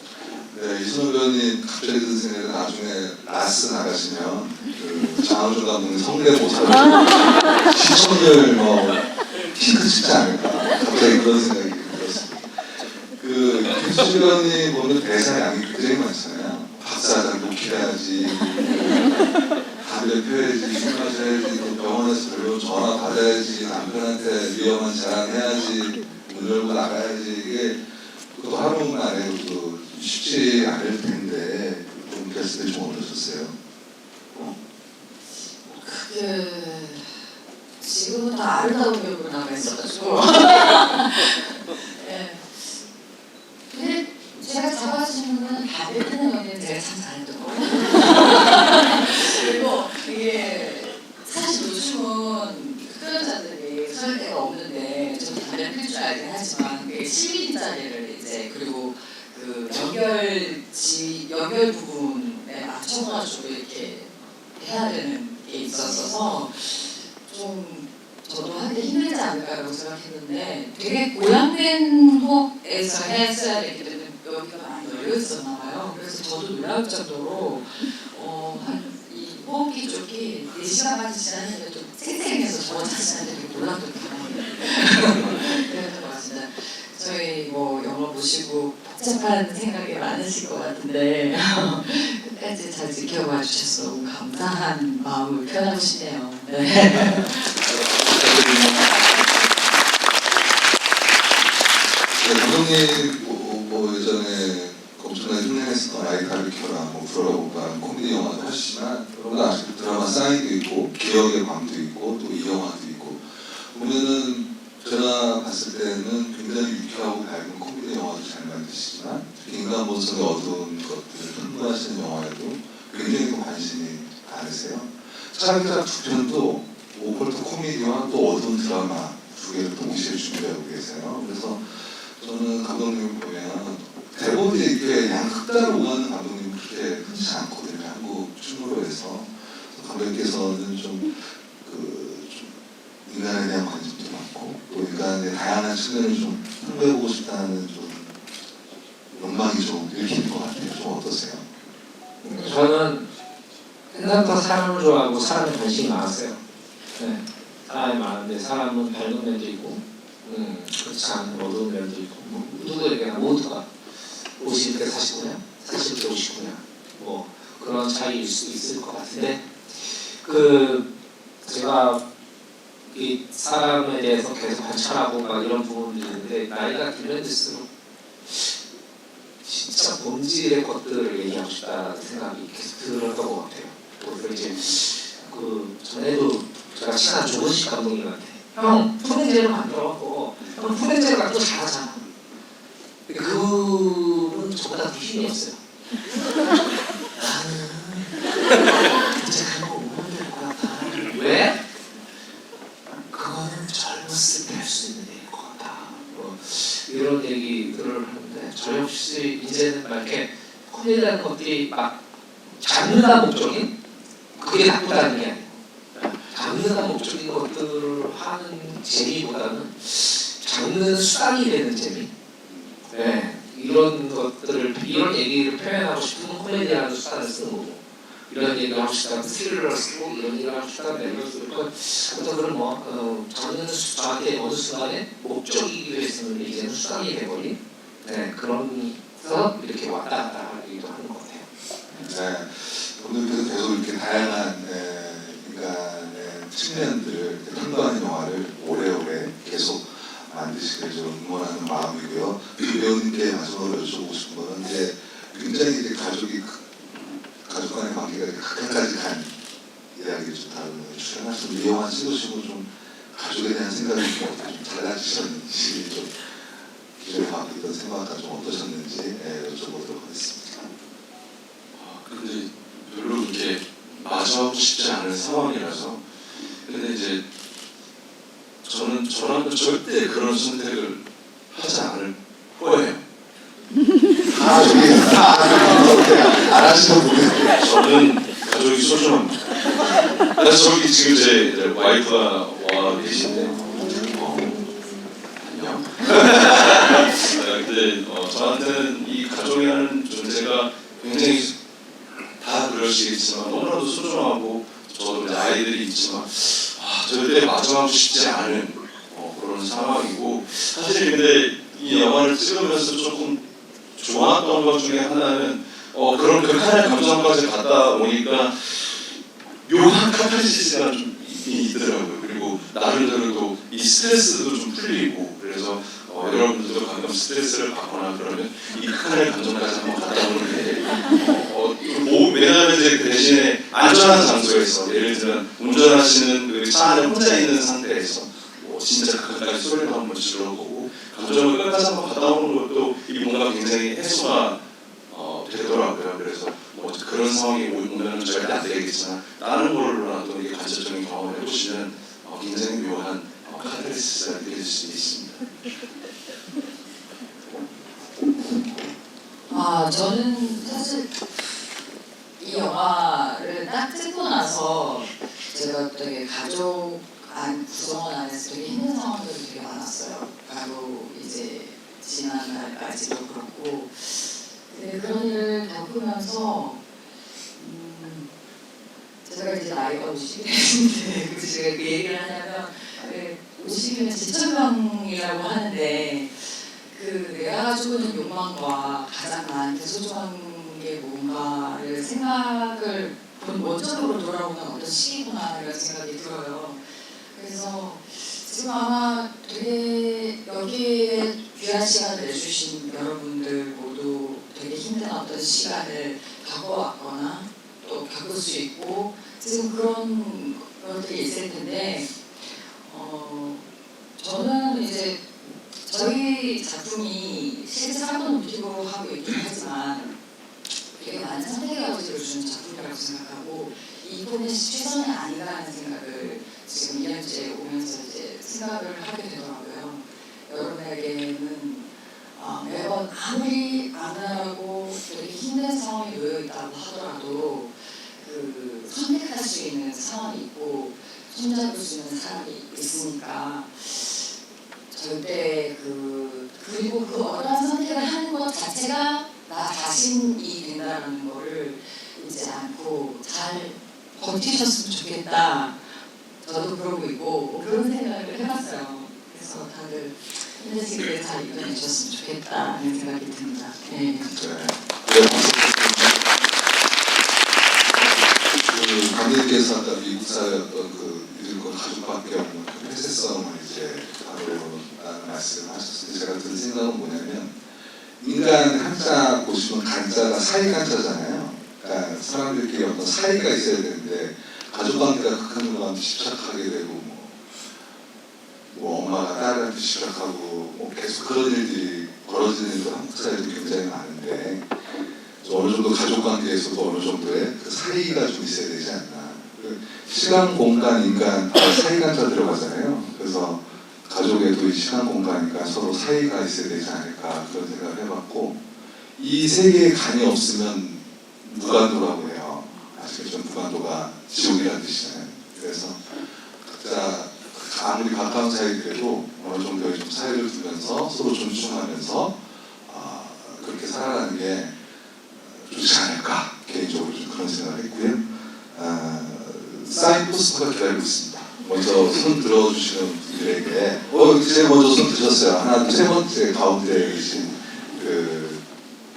Speaker 2: 네, 이순호 배우님 갑자기 든 생각에 나중에 라스 나가시면 장하준 감독님 성대모사를 시청률 핑크 치지 않을까 갑자기 그런 생각이 들었습니다. 김수지 배우님 보면 대사량이 굉장히 많잖아요. 박사장 녹힐해야지, 담배 펴야지, 술 마셔야지, 또 병원에서 별로 전화 받아야지, 남편한테 위험한 자랑해야지, 문 열고 나가야지. 이게 그것도 하루 만에 쉽지 않을 텐데 좀 됐을 때 좀 어떠셨어요?
Speaker 4: 지금은 다 아름다운 배우로 나가 있어가지고 네. 근데 제가 잡아주신 분은 담배 피는 연기는 제가 참 잘했던 거 그리고 이게 사실 요즘은 흡연자들이 설 데가 없는데 저도 담배 필 줄 알긴 하지만 11인짜리를 이제 그리고 연결 부분에 맞춰가지고 이렇게 해야 되는 게 있었어서 좀 저도 하기 힘들지 않을까라고 생각했는데 되게 고양된 호흡에서 했어야 되기 때문에 여기가 많이 열려 있었나 봐요. 그래서 저도 놀라울 정도로 이 호흡기 쪽이 4시간만 지났는데 좀 쌩쌩해서 저 자신한테 되게 놀랐던 경험이 그랬던 것 같습니다. 저희 영화 보시고 복잡한 생각이 많으실 것 같은데 끝까지 잘 지켜봐 주셔서 너무 감사한 마음을 표현하고 싶네요. 네.
Speaker 2: 감독님 예전에 엄청나게 흉내냈었던 아이 가르켜라, 불어라고가 코미디 영화도 하시지만 여러분 아시고 드라마 사인도 있고 기억의 밤도 있고 또 이 영화도 있고 보면은 제가 봤을 때는 굉장히 유쾌하고 밝은 코미디 영화도 잘 만드시지만 인간 본성의 어두운 것들을 풍부하시는 영화에도 굉장히 또 관심이 많으세요. 차기작 두 편도 오컬트 코미디와 또 어두운 드라마 두 개를 동시에 준비하고 계세요. 그래서 저는 감독님을 보면 대부분 이렇게 양극단을 오가는 감독님은 그렇게 흔치 않거든요. 한국 충무로에서 감독님께서는 좀 인간에 대한 관심도 많고 또 인간의 다양한 측면을 좀 홍보해보고 싶다는 좀 욕망이 좀 읽히는 것 같아요. 좀 어떠세요?
Speaker 3: 저는 항상 사람을 좋아하고 사람에 관심이 많았어요. 네. 사람이 많은데 사람은 밝은 면도 있고 그렇지 않은 어두운 면도 있고 누구에게나 모두가 50대 49냐 40대 59냐 그런 차이일 수 있을 것 같은데 제가 사람에 대해서 계속 관찰하고 막 이런 부분들이 있는데 나이가 들면 들수록 진짜 본질의 것들을 얘기하고 싶다는 생각이 계속 들었던 것 같아요. 그래서 이제 그 전에도 제가 친한 조건식 감독님한테 형 푸른제로 만들어갖고 형 푸른제로 갖고 잘하잖아. 근데 그분은 저보다 더 힘이 없어요. 나는 이제 그런 거 오면 될 것 같아. 왜? 그거는 젊었을 때 할 수 있는 일일 것 같다. 뭐 이런 얘기들을 하는데 저 역시 이제는 막 이렇게 코미디라는 것들이 막 잡는다 목적인 그게 나쁘다는 게 아니에요. 잡는다 목적인 것들을 하는 재미보다는 잡는 수단이 되는 재미. 네, 이런 것들을 이런 얘기를 표현하고 싶으면 코미디라는 수단을 쓰는 거고. 이런 얘기를 하고 싶다면 스릴러를 쓰고 이런 얘기를 하고 싶다면 멜로를 쓰고 어떤 그런 저는 저한테 어느 순간에 목적이기 위해서는 이제는 수단이 돼버린 그러면서 이렇게 왔다 갔다 하기도 하는 것 같아요.
Speaker 2: 네, 오늘도 계속 이렇게 다양한 인간의 측면들을 탐구하는 영화를 오래오래 계속 만드시길 좀 응원하는 마음이고요. 그 배우님께 마지막으로 여쭤보고 싶은 거는 이제 굉장히 이제 가족 간의 관계가 극한까지 간 이야기를 좀 다루는 출연하신 이영환 씨도 지금 좀 가족에 대한 생각이 좀 어떻게 좀 달라지셨는지 좀 기존에 갖고 있던 생각과 좀 어떠셨는지 여쭤보도록 하겠습니다.
Speaker 5: 근데 별로 그렇게 마주하고 싶지 않은 상황이라서 근데 이제 저랑은 절대 그런 선택을 하지 않을 거예요.
Speaker 2: 저기 안 하시는 분이
Speaker 5: 저는 가족이 소중합니다. 그래서 저기 지금 제 와이프가 와 계신데 안녕. 근데 저한테는 이 가족이라는 존재가 굉장히 다 그러시겠지만 너무나도 소중하고 저도 이제 아이들이 있지만 절대 마주하고 싶지 않은 그런 상황이고 사실 근데 이 영화를 찍으면서 조금 좋았던 것 중에 하나는 그런 극한의 감정까지 갔다 오니까 묘한 카타르시스가 좀 있더라고요. 그리고 나름대로 또 이 스트레스도 좀 풀리고 그래서 여러분들도 가끔 스트레스를 받거나 그러면 이 극한의 감정까지 한번 갔다 오는 게 왜냐하면 이제 그 대신에 안전한 장소에서 예를 들면 운전하시는 그 차 안에 혼자 있는 상태에서 진짜 극한까지 소리를 한번 질러보고 감정을 끝까지 한번 갔다 오는 것도 이 뭔가 굉장히 해소가 되더라고요. 그래서 뭐 그런 상황이 오면은 절대 안 되겠지만 다른 걸로라도 이게 간접적인 경험을 해보시면 굉장히 묘한 카타르시스가 느껴질 수 있습니다.
Speaker 4: 저는 사실 이 영화를 딱 찍고 나서 제가 되게 가족 구성원 안에서 되게 힘든 상황들이 되게 많았어요. 바로 이제 지난날까지도 그렇고 그런 일을 겪으면서 제가 이제 나이가 50이 됐는데 그래서 제가 그 얘기를 하냐면 50이면 지천명이라고 하는데 내가 가지고 있는 욕망과 가장 나한테 소중한 게 뭔가를 생각을 원점으로 돌아오는 어떤 시기구나 이런 생각이 들어요. 그래서 지금 아마 되게 여기에 귀한 시간을 내주신 여러분들 모두 되게 힘든 어떤 시간을 겪어왔거나 또 겪을 수 있고 지금 그런 것들이 있을 텐데 저는 이제 저희 작품이 실제 사건 모티브로 하고 있긴 하지만 되게 많은 선택의 가치를 주는 작품이라고 생각하고 이 포맷이 최선이 아닌가라는 생각을 지금 2년째 오면서 이제 생각을 하게 되더라고요. 여러분에게는 매번 아무리 안하고 되게 힘든 상황이 놓여 있다고 하더라도 선택할 수 있는 상황이 있고 손잡을 수 있는 사람이 있으니까 절대 그리고 그 어떠한 선택을 하는 것 자체가 나 자신이 된다는 거를 잊지 않고 잘 버티셨으면 좋겠다. 저도 그러고 있고 그런 생각을 해봤어요. 그래서 다들 힘내시길 잘 이겨내셨으면 좋겠다는 생각이 듭니다. 네.
Speaker 2: 그 감독님께서 아까 미국 사회 어떤 그 이들과 가족관계 없는 그 폐쇄성을 이제 다루라는 말씀을 하셨는데 제가 든 생각은 뭐냐면 인간 한자 보시면 간자가 사이 간자잖아요. 그러니까 사람들끼리 어떤 사이가 있어야 되는데 가족관계가 극한 경우는 집착하게 되고 뭐 엄마가 딸한테 집착하고 뭐 계속 그런 일들이 벌어지는 일도 한국 사회도 굉장히 많은데 어느 정도 가족 관계에서도 어느 정도의 그 사이가 좀 있어야 되지 않나. 그 시간, 공간, 인간 사이가 다 들어가잖아요. 그래서 가족에도 이 시간, 공간이니까 서로 사이가 있어야 되지 않을까 그런 생각을 해봤고 이 세 개의 간이 없으면 무간도라고 해요. 아시겠죠? 무간도가 지옥이라는 뜻이잖아요. 그래서 각자 아무리 가까운 사이들에도 어느 정도의 좀 사이를 두면서 서로 존중하면서 그렇게 살아가는 게 좋지 않을까 개인적으로 좀 그런 생각을 했고요. 사인 포스터가 기다리고 있습니다. 먼저 손 들어주시는 분들에게 제일 먼저 손 드셨어요. 하나, 세 번째 가운데 계신 그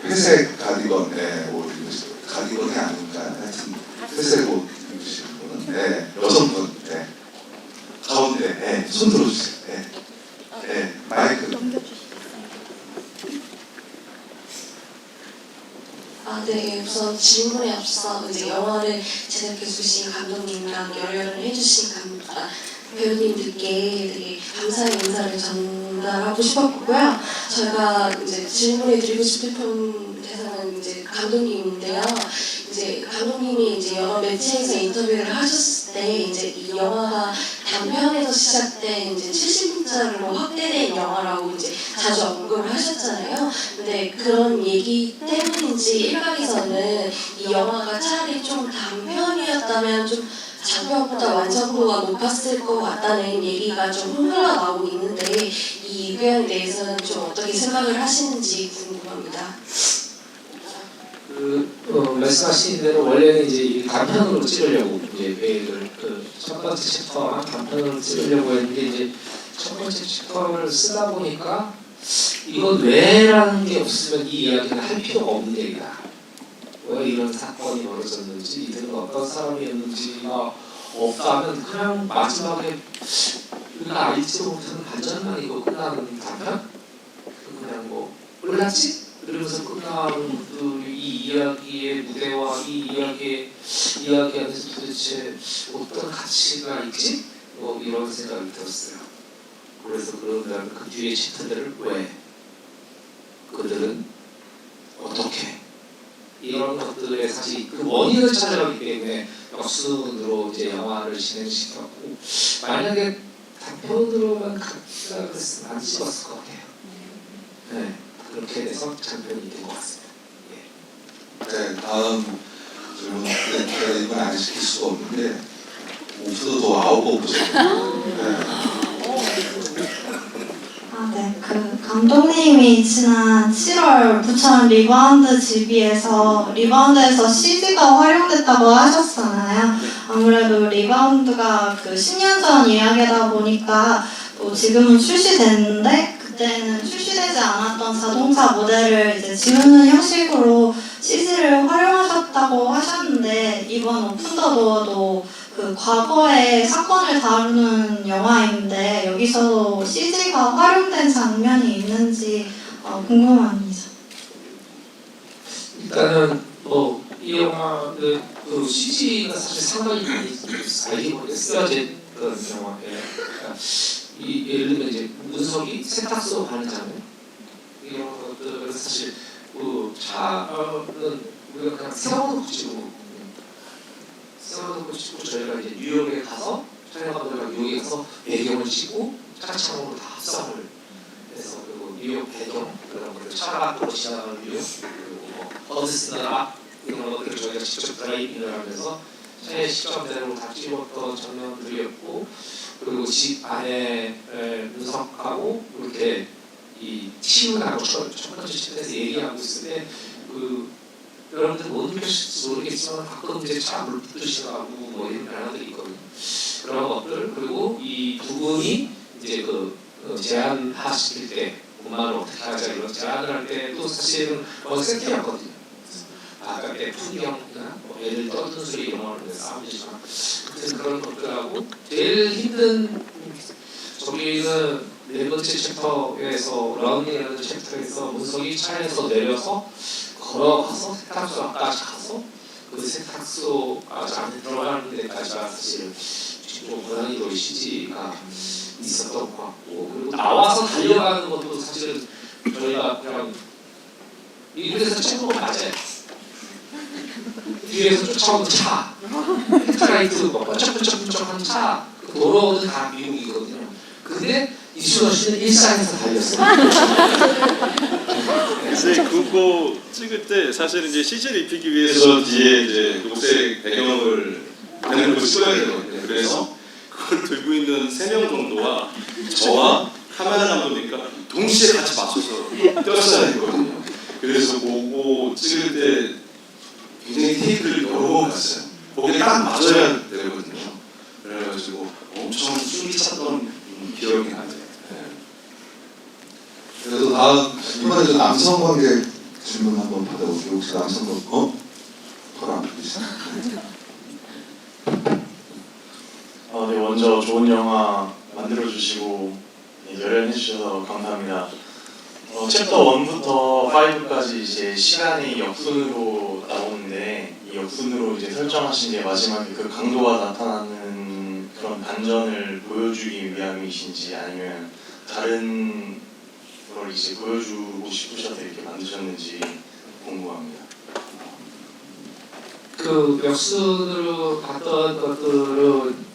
Speaker 2: 회색 가디건에 옷 입으시고 가디건이 아닌가 하여튼 회색 옷 입으신 분은 네, 여성분 네. 가운데 네, 손 들어주세요. 네. 네, 마이크
Speaker 1: 네, 우선 질문에 앞서 이제 영화를 제작해 주신 감독님이랑 열연을 해주신 배우님들께 되게 감사의 인사를 전달하고 싶었고요. 저희가 이제 질문해 드리고 싶은 대상은 이제 감독님인데요. 이제 감독님이 이제 여러 매체에서 인터뷰를 하셨을 때 이제 이 영화가 단편에서 시작된 이제 70분짜리로 확대된 영화라고 이제 자주 언급을 하셨잖아요. 근데 그런 얘기 때문인지 일각에서는 이 영화가 차라리 좀 단편이었다면 좀 장편보다 완성도가 높았을 것 같다는 얘기가 좀 흘러나오고 있는데 이 의견에 대해서는 좀 어떻게 생각을 하시는지 궁금합니다.
Speaker 3: 말씀하신 대로 원래는 이제 이 단편으로 찍으려고 이제 계획을 첫 번째 챕터만 단편으로 찍으려고 했는데 이제 첫 번째 챕터를 쓰다 보니까 이건 왜라는 게 없으면 이 이야기는 할 필요가 없는 얘기다. 왜 이런 사건이 벌어졌는지 이들은 어떤 사람이었는지가 없다면 그냥 마지막에 우리가 알지도 못하는 반전만 이거 끝나는 단편? 그냥 뭐 몰랐지? 이러면서 끝나는 이 이야기의 무대와 이 이야기 안에서 도대체 어떤 가치가 있지? 이런 생각이 들었어요. 그래서 그런다면 그 뒤에 챕터들을 왜? 그들은 어떻게? 이런 것들에 사실 그 원인을 찾아가기 때문에 역순으로 이제 영화를 진행시켰고 만약에 단편으로만 각자 그랬으면 안 찍었을 것 같아요. 네. 그렇게 돼서 장편이 된 것 같습니다.
Speaker 2: 네, 다음 질문 제가 이건 안 시킬 수가 없는데 오프도 더 아웃 보세요.
Speaker 6: 네. 그 감독님이 지난 7월 부천 리바운드 리바운드에서 CG가 활용됐다고 하셨잖아요. 아무래도 리바운드가 그 10년 전 이야기다 보니까 또 지금은 출시됐는데 그때는 출시되지 않았던 자동차 모델을 이제 지우는 형식으로 CG를 활용하셨다고 하셨는데 이번 오픈 더 도어도 그 과거의 사건을 다루는 영화인데 여기서도 CG가 활용된 장면이 있는지 궁금합니다.
Speaker 3: 일단은 이 영화 그 CG가 사실 상당히 많이 쓰여진 그런 영화예요. 예를 들면 이제 문석이 세탁소 가는 장면 이런 것들은 사실 차는 우리가 그냥 세워놓고 찍고 저희가 이제 뉴욕에 가서 촬영 감독이랑 뉴욕에 가서 배경을 찍고 차창으로 다 합성을 해서 그리고 뉴욕 배경 그런 것들 차 밖으로 지나가는 뉴욕 그리고 뭐 버스나 이런 것들을 저희가 직접 드라이빙을 하면서 차의 시점대로 다 찍었던 장면들이었고 그리고 집 안에 문석하고 이렇게 이 치우라고 첫 번째 챕터에서 얘기하고 있을 때 여러분들 못 느끼실지 모르겠지만 가끔 이제 차 물 붙듯이 나고 뭐 이런 변화들이 있거든요. 그런 것들 그리고 이 두 분이 이제 제안하실 때 엄마를 어떻게 하자 이런 제안을 할 때도 사실은 세팅이었거든요. 바깥의 풍경이나 뭐 애들 떠드는 소리 이런 걸 싸우지만 아무튼 그런 것들하고 제일 힘든 저기는 네 번째 챕터에서 라운딩이라는 챕터에서 문석이 차에서 내려서 걸어가서 세탁소까지 가서 그 세탁소까지 안에 들어가는 데까지가 사실 좀 고난이도의 CG가 있었던 것 같고 그리고 나와서 달려가는 것도 사실은 저희가 그냥 미국에서 찍은 거 맞아요. 뒤에서 쫓아오는 차, 헤드라이트 막 번쩍번쩍번쩍하는 차, 그 도로는 다 미국이거든요. 근데 이준호 씨는 일산에서 달렸어요.
Speaker 5: 이제 그거 찍을 때 사실 이제 CG를 입히기 위해서 뒤에 이제 녹색 배경을 하는 걸 찍어야 되거든요. 그래서 그걸 들고 있는 3명 정도와 저와 카메라 감독이니까 동시에 같이 맞춰서 뛰었어야 했거든요. 그래서 그거 찍을 때 굉장히 테이크를 여러 번 갔어요. 거기에 딱 맞춰야 되거든요. 그래가지고 엄청 숨이 찼던 기억이 나요.
Speaker 2: 그래서 다음 이번에 저 남성 관객 질문 한번 받아볼게요. 혹시 남성 관객 더안 보이시나요?
Speaker 7: 네, 먼저 좋은 영화 만들어주시고 열연해주셔서 감사합니다. 챕터 1부터 5까지 이제 시간이 역순으로 나오는데 이 역순으로 이제 설정하신 게 마지막에 그 강도가 나타나는 그런 반전을 보여주기 위함이신지 아니면 다른 걸 이제 보여주고 싶으셔서 이렇게 만드셨는지 궁금합니다.
Speaker 3: 그 역순으로 봤던 것들은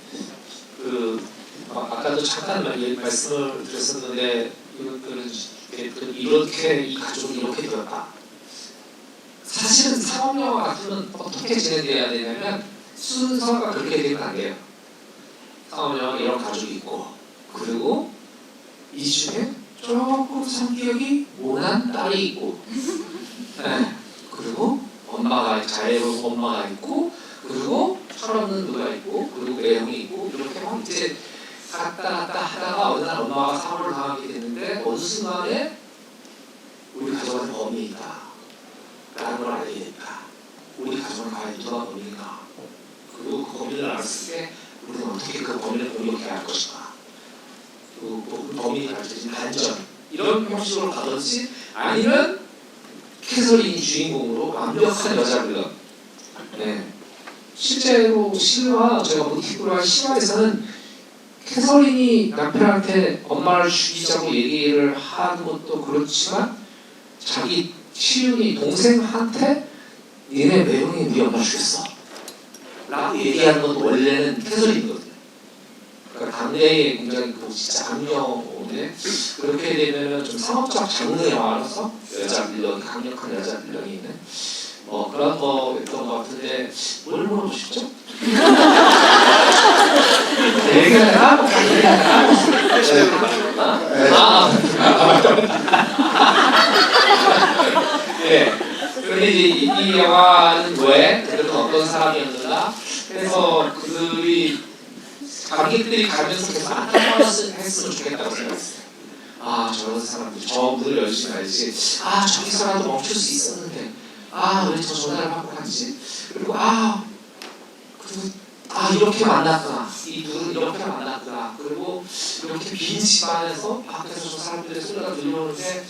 Speaker 3: 아까도 잠깐 말씀을 드렸었는데 이것들은 이렇게 이 가족이 이렇게 되었다. 사실은 상업영화 같으면 어떻게 진행돼야 되냐면 순서가 그렇게 되면 안 돼요. 상업영화 이런 가족이 있고 그리고 이 중에 조금 성격이 모난 딸이 있고 네. 그리고 엄마가 자애로운 엄마가 있고 그리고 철없는 누가 있고 그리고 애형이 있고 이렇게 막 이제 갔다 갔다 하다가 어느 날 엄마가 사고를 당하게 됐는데 어느 순간에 우리 가족은 범인이 있다 라는 걸 알게 됐다. 우리 가족은 과연 누가 범인인가 그리고 그 범인을 알았을 때 우리는 어떻게 그 범인을 공격해야 할 것인가 그 범인이 가르쳐진 반전 이런 형식으로 가든지 아니면 캐서린이 주인공으로 완벽한 여자 빌런 네. 실제로 실화 저희가 모티브로 한 실화에서는 캐서린이 남편한테 엄마를 죽이자고 얘기를 하는 것도 그렇지만 자기 시윤이 동생한테 니네 매형이 네 엄마 죽였어 라고 얘기하는 것도 원래는 캐서린이거든요. 그러니까 당대에 굉장히 그 진짜 악녀인데 그렇게 되면은 좀 상업적 장르 영화라서 여자 빌런 강력한 여자 빌런이 있는 그런 거였던 것 같은데 뭘 물어보셨죠? 얘기하나? 네. 그런데 이제 이 영화는 왜 그들은 어떤 사람이었는가? 그래서 그들이 관객들이 가면서 계속 안타까웠으면 좋겠다고 생각했어요. 아 저런 사람들 저 문을 열심히 알지. 아 저기서라도 멈출 수 있었는데. 아 왜 저 전화를 받고 갔지? 그리고 이렇게 만났구나. 이 둘은 이렇게 만났구나. 그리고 이렇게 빈 집안에서 밖에서 저 사람들의 소리가 들려오는데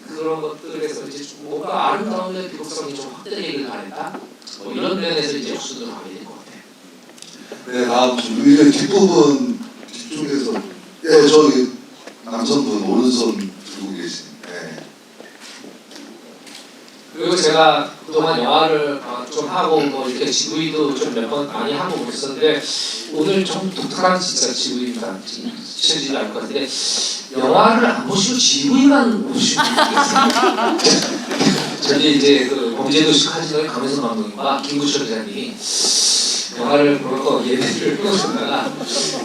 Speaker 3: 그런 것들에서 이제 좀 뭔가 아름다운 비극성이 좀 확대되기를 바랬다. 이런 면에서 이제 역순으로 가게 된 것 같아요.
Speaker 2: 네, 다음 질문. 뒷부분 뒤쪽에서 저기 남성분 오른손 들고 계신. 네.
Speaker 3: 그리고 제가 그동안 영화를 좀 하고 이렇게 GV도 좀 몇 번 많이 하고 그랬었는데 오늘 좀 독특한 진짜 GV입니다. 잊혀지지 않을 것 같은데 영화를 안 보시고 GV만 보시고 계세요. 저희 이제 그 범죄도시 카지노의 강혜선 감독님과 김구철 기자님이 영화를 볼 거 예배를 끊어줬다가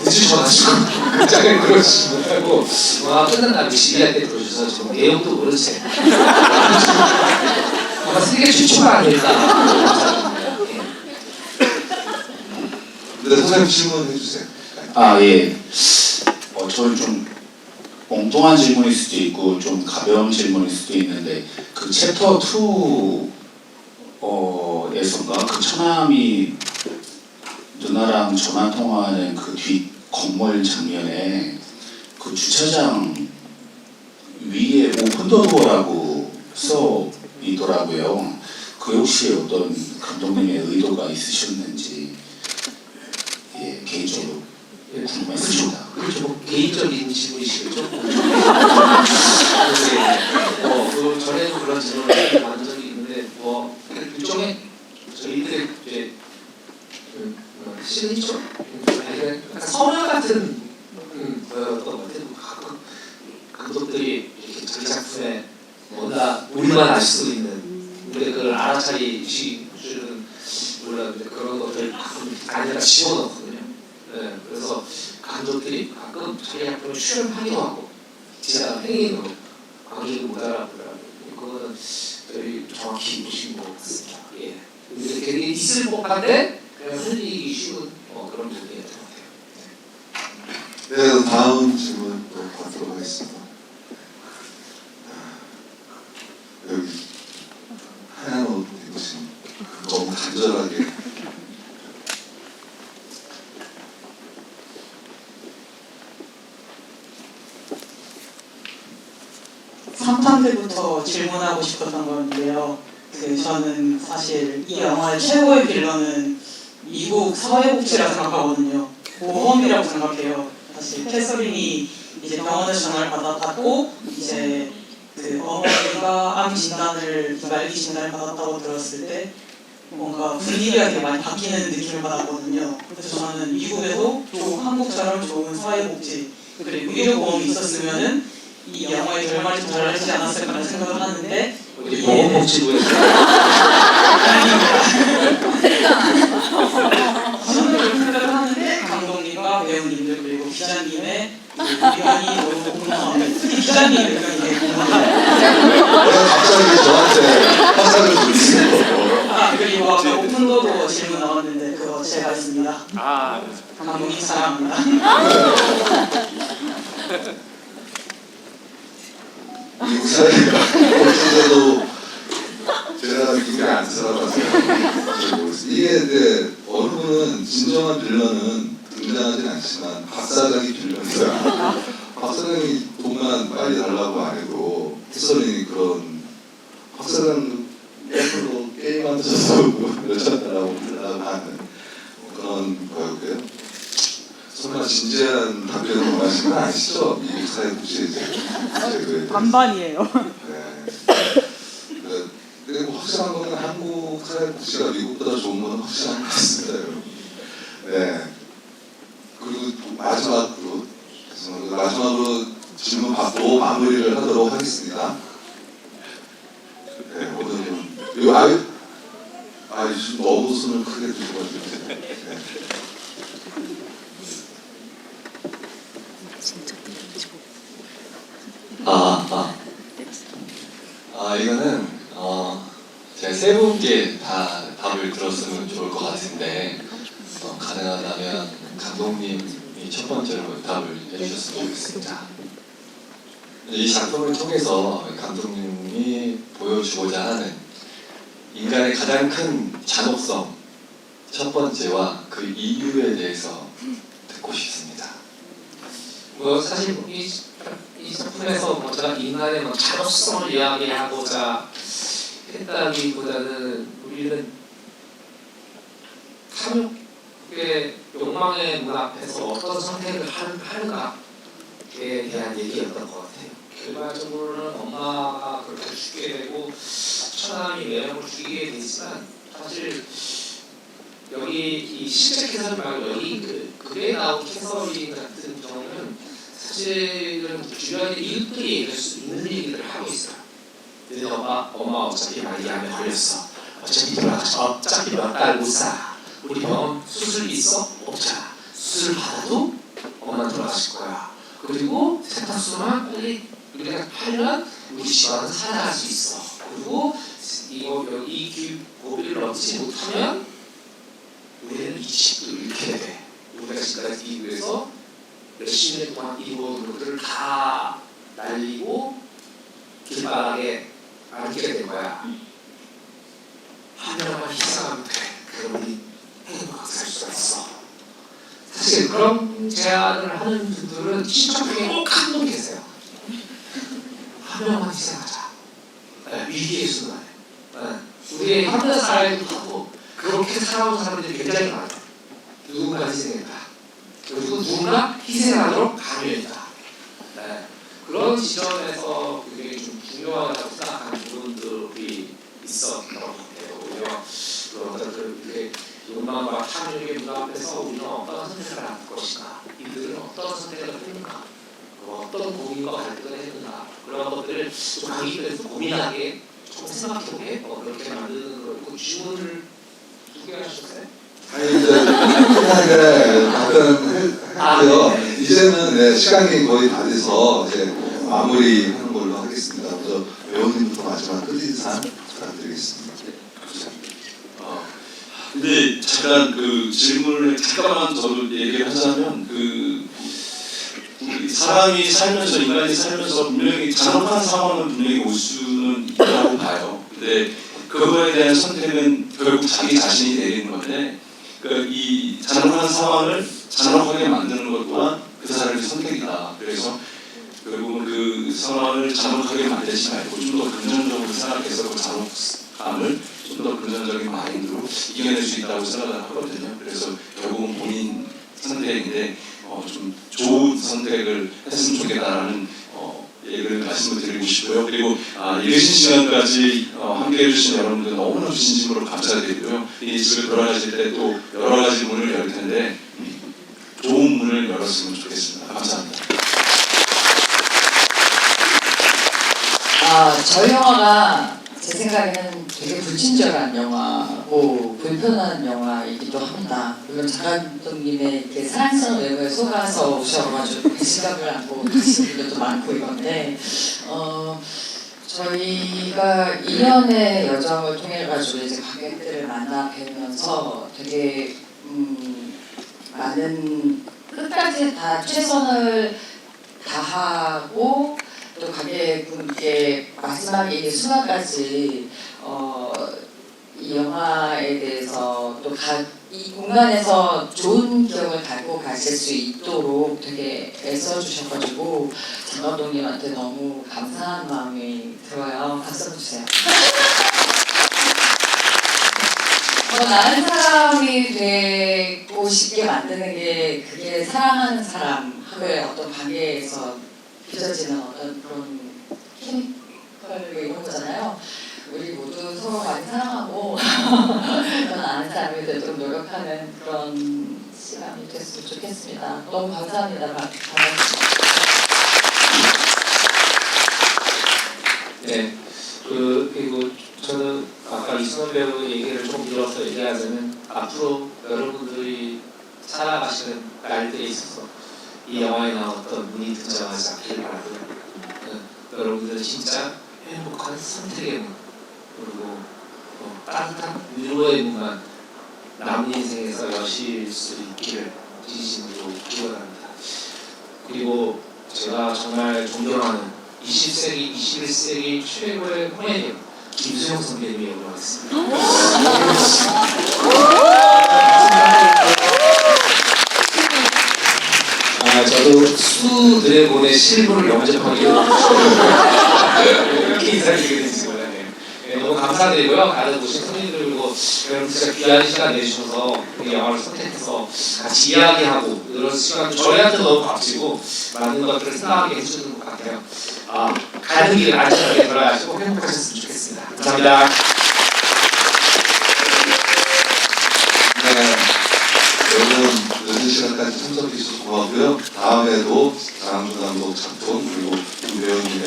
Speaker 3: 늦으셔가지고 극장을 들어주지 못하고 영화 끝난 다음에 지휘할 때 들어주셔서 지금 내용도 모른 채 아마 세계 최초가 아닐까.
Speaker 2: 네, 선생님 질문해 주세요.
Speaker 8: 예. 저는 좀 엉뚱한 질문일 수도 있고 좀 가벼운 질문일 수도 있는데 그 챕터 에선가 그 처남이 누나랑 전화 통화하는 그 뒷 건물 장면에 그 주차장 위에 오픈더도어라고 써 있더라고요. 그 혹시 어떤 감독님의 의도가 있으셨는지 개인적으로 궁금했습니다.
Speaker 3: 그렇죠. 뭐 개인적인 질문이시겠죠. 그 전에도 그런 질문을 받은 적이 있는데 뭐 일종의 저희들의 이제 시그니처 약간 성향 같은 거였던 것 같아요. 가끔 감독들이 이렇게 자기 작품에 뭔가 우리만 알 수 있는 근데 그걸 알아차리 주는 몰라 그런 것들 가끔 안에다 집어넣거든요. 네, 그래서 감독들이 가끔 자기 작품을 출연하기도 하고 진짜 행위로 관객이 못 알아보더라고요. 그거는 저희 정확히 보신 것 같습니다. 예. 근데 되게 있을 법한데 그냥 흘리기 쉬운 그런 부분이었던 것 같아요.
Speaker 2: 네, 다음 질문 또 받도록 하겠습니다. 여기 하얀 옷 입으신 너무 간절하게
Speaker 9: 삼탄 때부터 질문하고 싶었던 건데요. 저는 사실 이 영화의 최고의 빌런은 미국 사회복지라고 생각하거든요. 보험이라고 생각해요. 사실 캐서린이 이제 병원에서 전화를 받았고 이제 그 어머니가 암 진단을 말기 진단을 받았다고 들었을 때 뭔가 분위기가 되게 많이 바뀌는 느낌을 받았거든요. 그래서 저는 미국에도 한국처럼 좋은 사회복지 그리고 의료보험이 있었으면은 이 영화의 결말이 좀 달라지지 않았을까라는 생각을 하는데
Speaker 3: 우리 보건복지부에서
Speaker 9: 저는 그렇게 생각을 하는데 감독님과 배우님들 그리고 기자님의 의견이 너무 궁금합니다. 특히 기자님의 의견이 되게 궁금해요.
Speaker 2: 왜 갑자기 저한테 화살을 돌리세요?
Speaker 9: 그리고 아까 오픈도도 질문 나왔는데 그거 제가 했습니다. 감독님 사랑합니다.
Speaker 2: 미국 사회가 어쩌도 제가 미국에 안 살아봤어요. 이게 이제 어느 분은 진정한 빌런은 등장하진 않지만 박 사장이 빌런이다. 박 사장이 돈만 빨리 달라고 안 해도 캐서린이 그런 박 사장 애플로 게임 만드셔서 몇천 달라고 하는 그런 거였고요. 설마 진지한 답변을 원하시는 건 아니시죠? 미국 사회복지 제도에
Speaker 9: 반반이에요.
Speaker 2: 네. 그리고 확실한 거는 한국 사회복지가 미국보다 좋은 건 확실한 것 같습니다, 여러분. 네. 그리고 마지막으로 질문 받고 마무리를 하도록 하겠습니다. 네, 오늘은 이거 너무 손을 크게 들어가지고. 네.
Speaker 10: 이거는 제가 세 분께 다 답을 들었으면 좋을 것 같은데 가능하다면 감독님이 첫 번째로 답을 해주셨으면 좋겠습니다. 이 작품을 통해서 감독님이 보여주고자 하는 인간의 가장 큰 잔혹성 첫 번째와 그 이유에 대해서 듣고 싶습니다.
Speaker 3: 사실 이 작품에서 제가 인간의 잔혹성을 이야기하고자 했다기보다는 우리는 탐욕의 욕망의 문 앞에서 어떤 선택을 하는가에 대한 얘기였던 것 같아요. 결과적으로는 엄마가 그렇게 죽게 되고 처남이 매형을 죽이게 되지만 사실 여기 이 실제 캐서린 말고 여기 그에 나온 캐서린 같은 경우는 사실은 주변의 이웃들이 얘기할 수 있는 얘기들을 하고 있어요. 근데 엄마 어차피 말기암에 걸렸어. 어차피 몇 달 못 살아. 우리 병원 수술 있어? 없잖아. 수술 받아도 엄마 돌아가실 거야. 그리고 세탁소만 빨리 우리가 팔면 우리 집안은 살아갈 수 있어. 그리고 이 고비를 넘지 못하면 우리는 이 집도 잃게 돼. 우리가 지금까지 이 위해서 몇십 년 동안 이루어온 것들을 다 날리고 길바닥에 앉게 된 거야. 명만 희생하면 돼. 그럼 우리 행복하게 살 수가 있어. 사실 그런 제안을 하는 분들은 진짜 그게 꼭 한 분 계세요. 한 명만 희생하자. 네, 위기의 순간에. 네. 우리의 현대 사회도 그렇게 살아온 사람들이 굉장히 많아요. 누군가 희생했다. 그리고 누군가 희생하도록 강요했다. 네. 그런 지점에서 그게 좀 중요하다고 생각하는 부분들이 있었던 것 같아요. 오히려 이렇게 욕망과 탐욕의 문 앞에서 우리는 어떤 선택을 할 것인가, 이들은 어떤 선택을 했는가, 어떤 고민과 갈등을 했는가, 그런 것들을 좀 강의에서 고민하게, 좀 생각해보게 그렇게 만드는 거고, 질문을 2개 하셨어요?
Speaker 2: 아니 이제 답변했고요. 이제는 네, 시간이 거의 다 돼서 이제 마무리하는 걸로 하겠습니다. 먼저 배우님부터 마지막 끝인사 부탁드리겠습니다.
Speaker 5: 근데 잠깐 그 질문을 잠깐만 저도 얘기를 하자면 우리 사람이 살면서 인간이 살면서 분명히 잔혹한 상황은 분명히 올 수는 있다고 봐요. 근데 그거에 대한 선택은 결국 자기 자신이 내리는 건데 이 잔혹한 상황을 잔혹하게 만드는 것 또한 그 사람의 선택이다. 그래서 결국은 그 상황을 잔혹하게 만들지 말고 좀 더 긍정적으로 생각해서 그 잔혹함을 좀 더 긍정적인 마인드로 이겨낼 수 있다고 생각을 하거든요. 그래서 결국은 본인 선택인데 좀 좋은 선택을 했으면 좋겠다라는 얘기를 말씀을 드리고 싶고요. 그리고 이르신 시간까지 함께 해주신 여러분들 너무나 진심으로 감사드리고요. 이 집에 돌아가실 때 또 여러 가지 문을 열 텐데 좋은 문을 열었으면 좋겠습니다. 감사합니다.
Speaker 4: 저희 영화가 제 생각에는 되게 불친절한 영화고 불편한 영화이기도 합니다. 물론 장 감독님의 이렇게 사랑스러운 외모에 속아서 오셔가지고 배신감을 안고 가신 분들도 많고 이건데 저희가 2년의 여정을 통해 가지고 이제 관객들을 만나 뵈면서 되게 많은 끝까지 다 최선을 다하고 또 관객분께 마지막에 이 순간까지 이 영화에 대해서 또 이 공간에서 좋은 기억을 갖고 가실 수 있도록 되게 애써주셔가지고 장 감독님한테 너무 감사한 마음이 들어요. 박수 주세요. 나은 사람이 되고 싶게 만드는 게 그게 사랑하는 사람하고의 어떤 관계에서 빚어지는 어떤 그런 케미컬 이런 거잖아요. 우리 모두 서로 많이 사랑하고 저는 아는 사람이 되도록 노력하는 그런 시간이 됐으면 좋겠습니다. 너무 감사합니다.
Speaker 3: 네, 그리고 저는 아까 이승원 배우 얘기를 좀 들어서 얘기하자면 앞으로 여러분들이 살아가시는 날들에 있어서 이 영화에 나왔던 문이 등장하지 않길 바라고요. 여러분들은 진짜 행복한 선택의 문, 그리고 따뜻한 위로의 문만 남은 인생에서 여실 수 있기를 진심으로 기원합니다. 그리고 제가 정말 존경하는 20세기, 21세기 최고의 코미디언 김수영 선배님이 올라왔습니다. 저도 수 드래곤의 실물을 영접하기 이렇게 인사드리게 된지 몰랐네요. 너무 감사드리고요. 다른 오신 손님들 그리고 여러분 진짜 귀한 시간 내주셔서 이 영화를 선택해서 같이 이야기하고 이런 시간 저희한테 너무 값지고 많은 것들을 생각하게 해주는 것 같아요. 가는 길에 안전하게 돌아가시고 행복하셨으면 좋겠습니다. 감사합니다.
Speaker 2: 네, 여러분 늦은 시간까지 참석해 주셔서 고맙고요. 다음에도 장항준 감독 작품 그리고 두 배우님의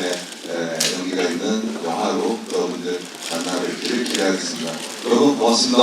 Speaker 2: 연기가 있는 영화로 여러분들 만나 뵙기를 기대하겠습니다. 여러분 고맙습니다.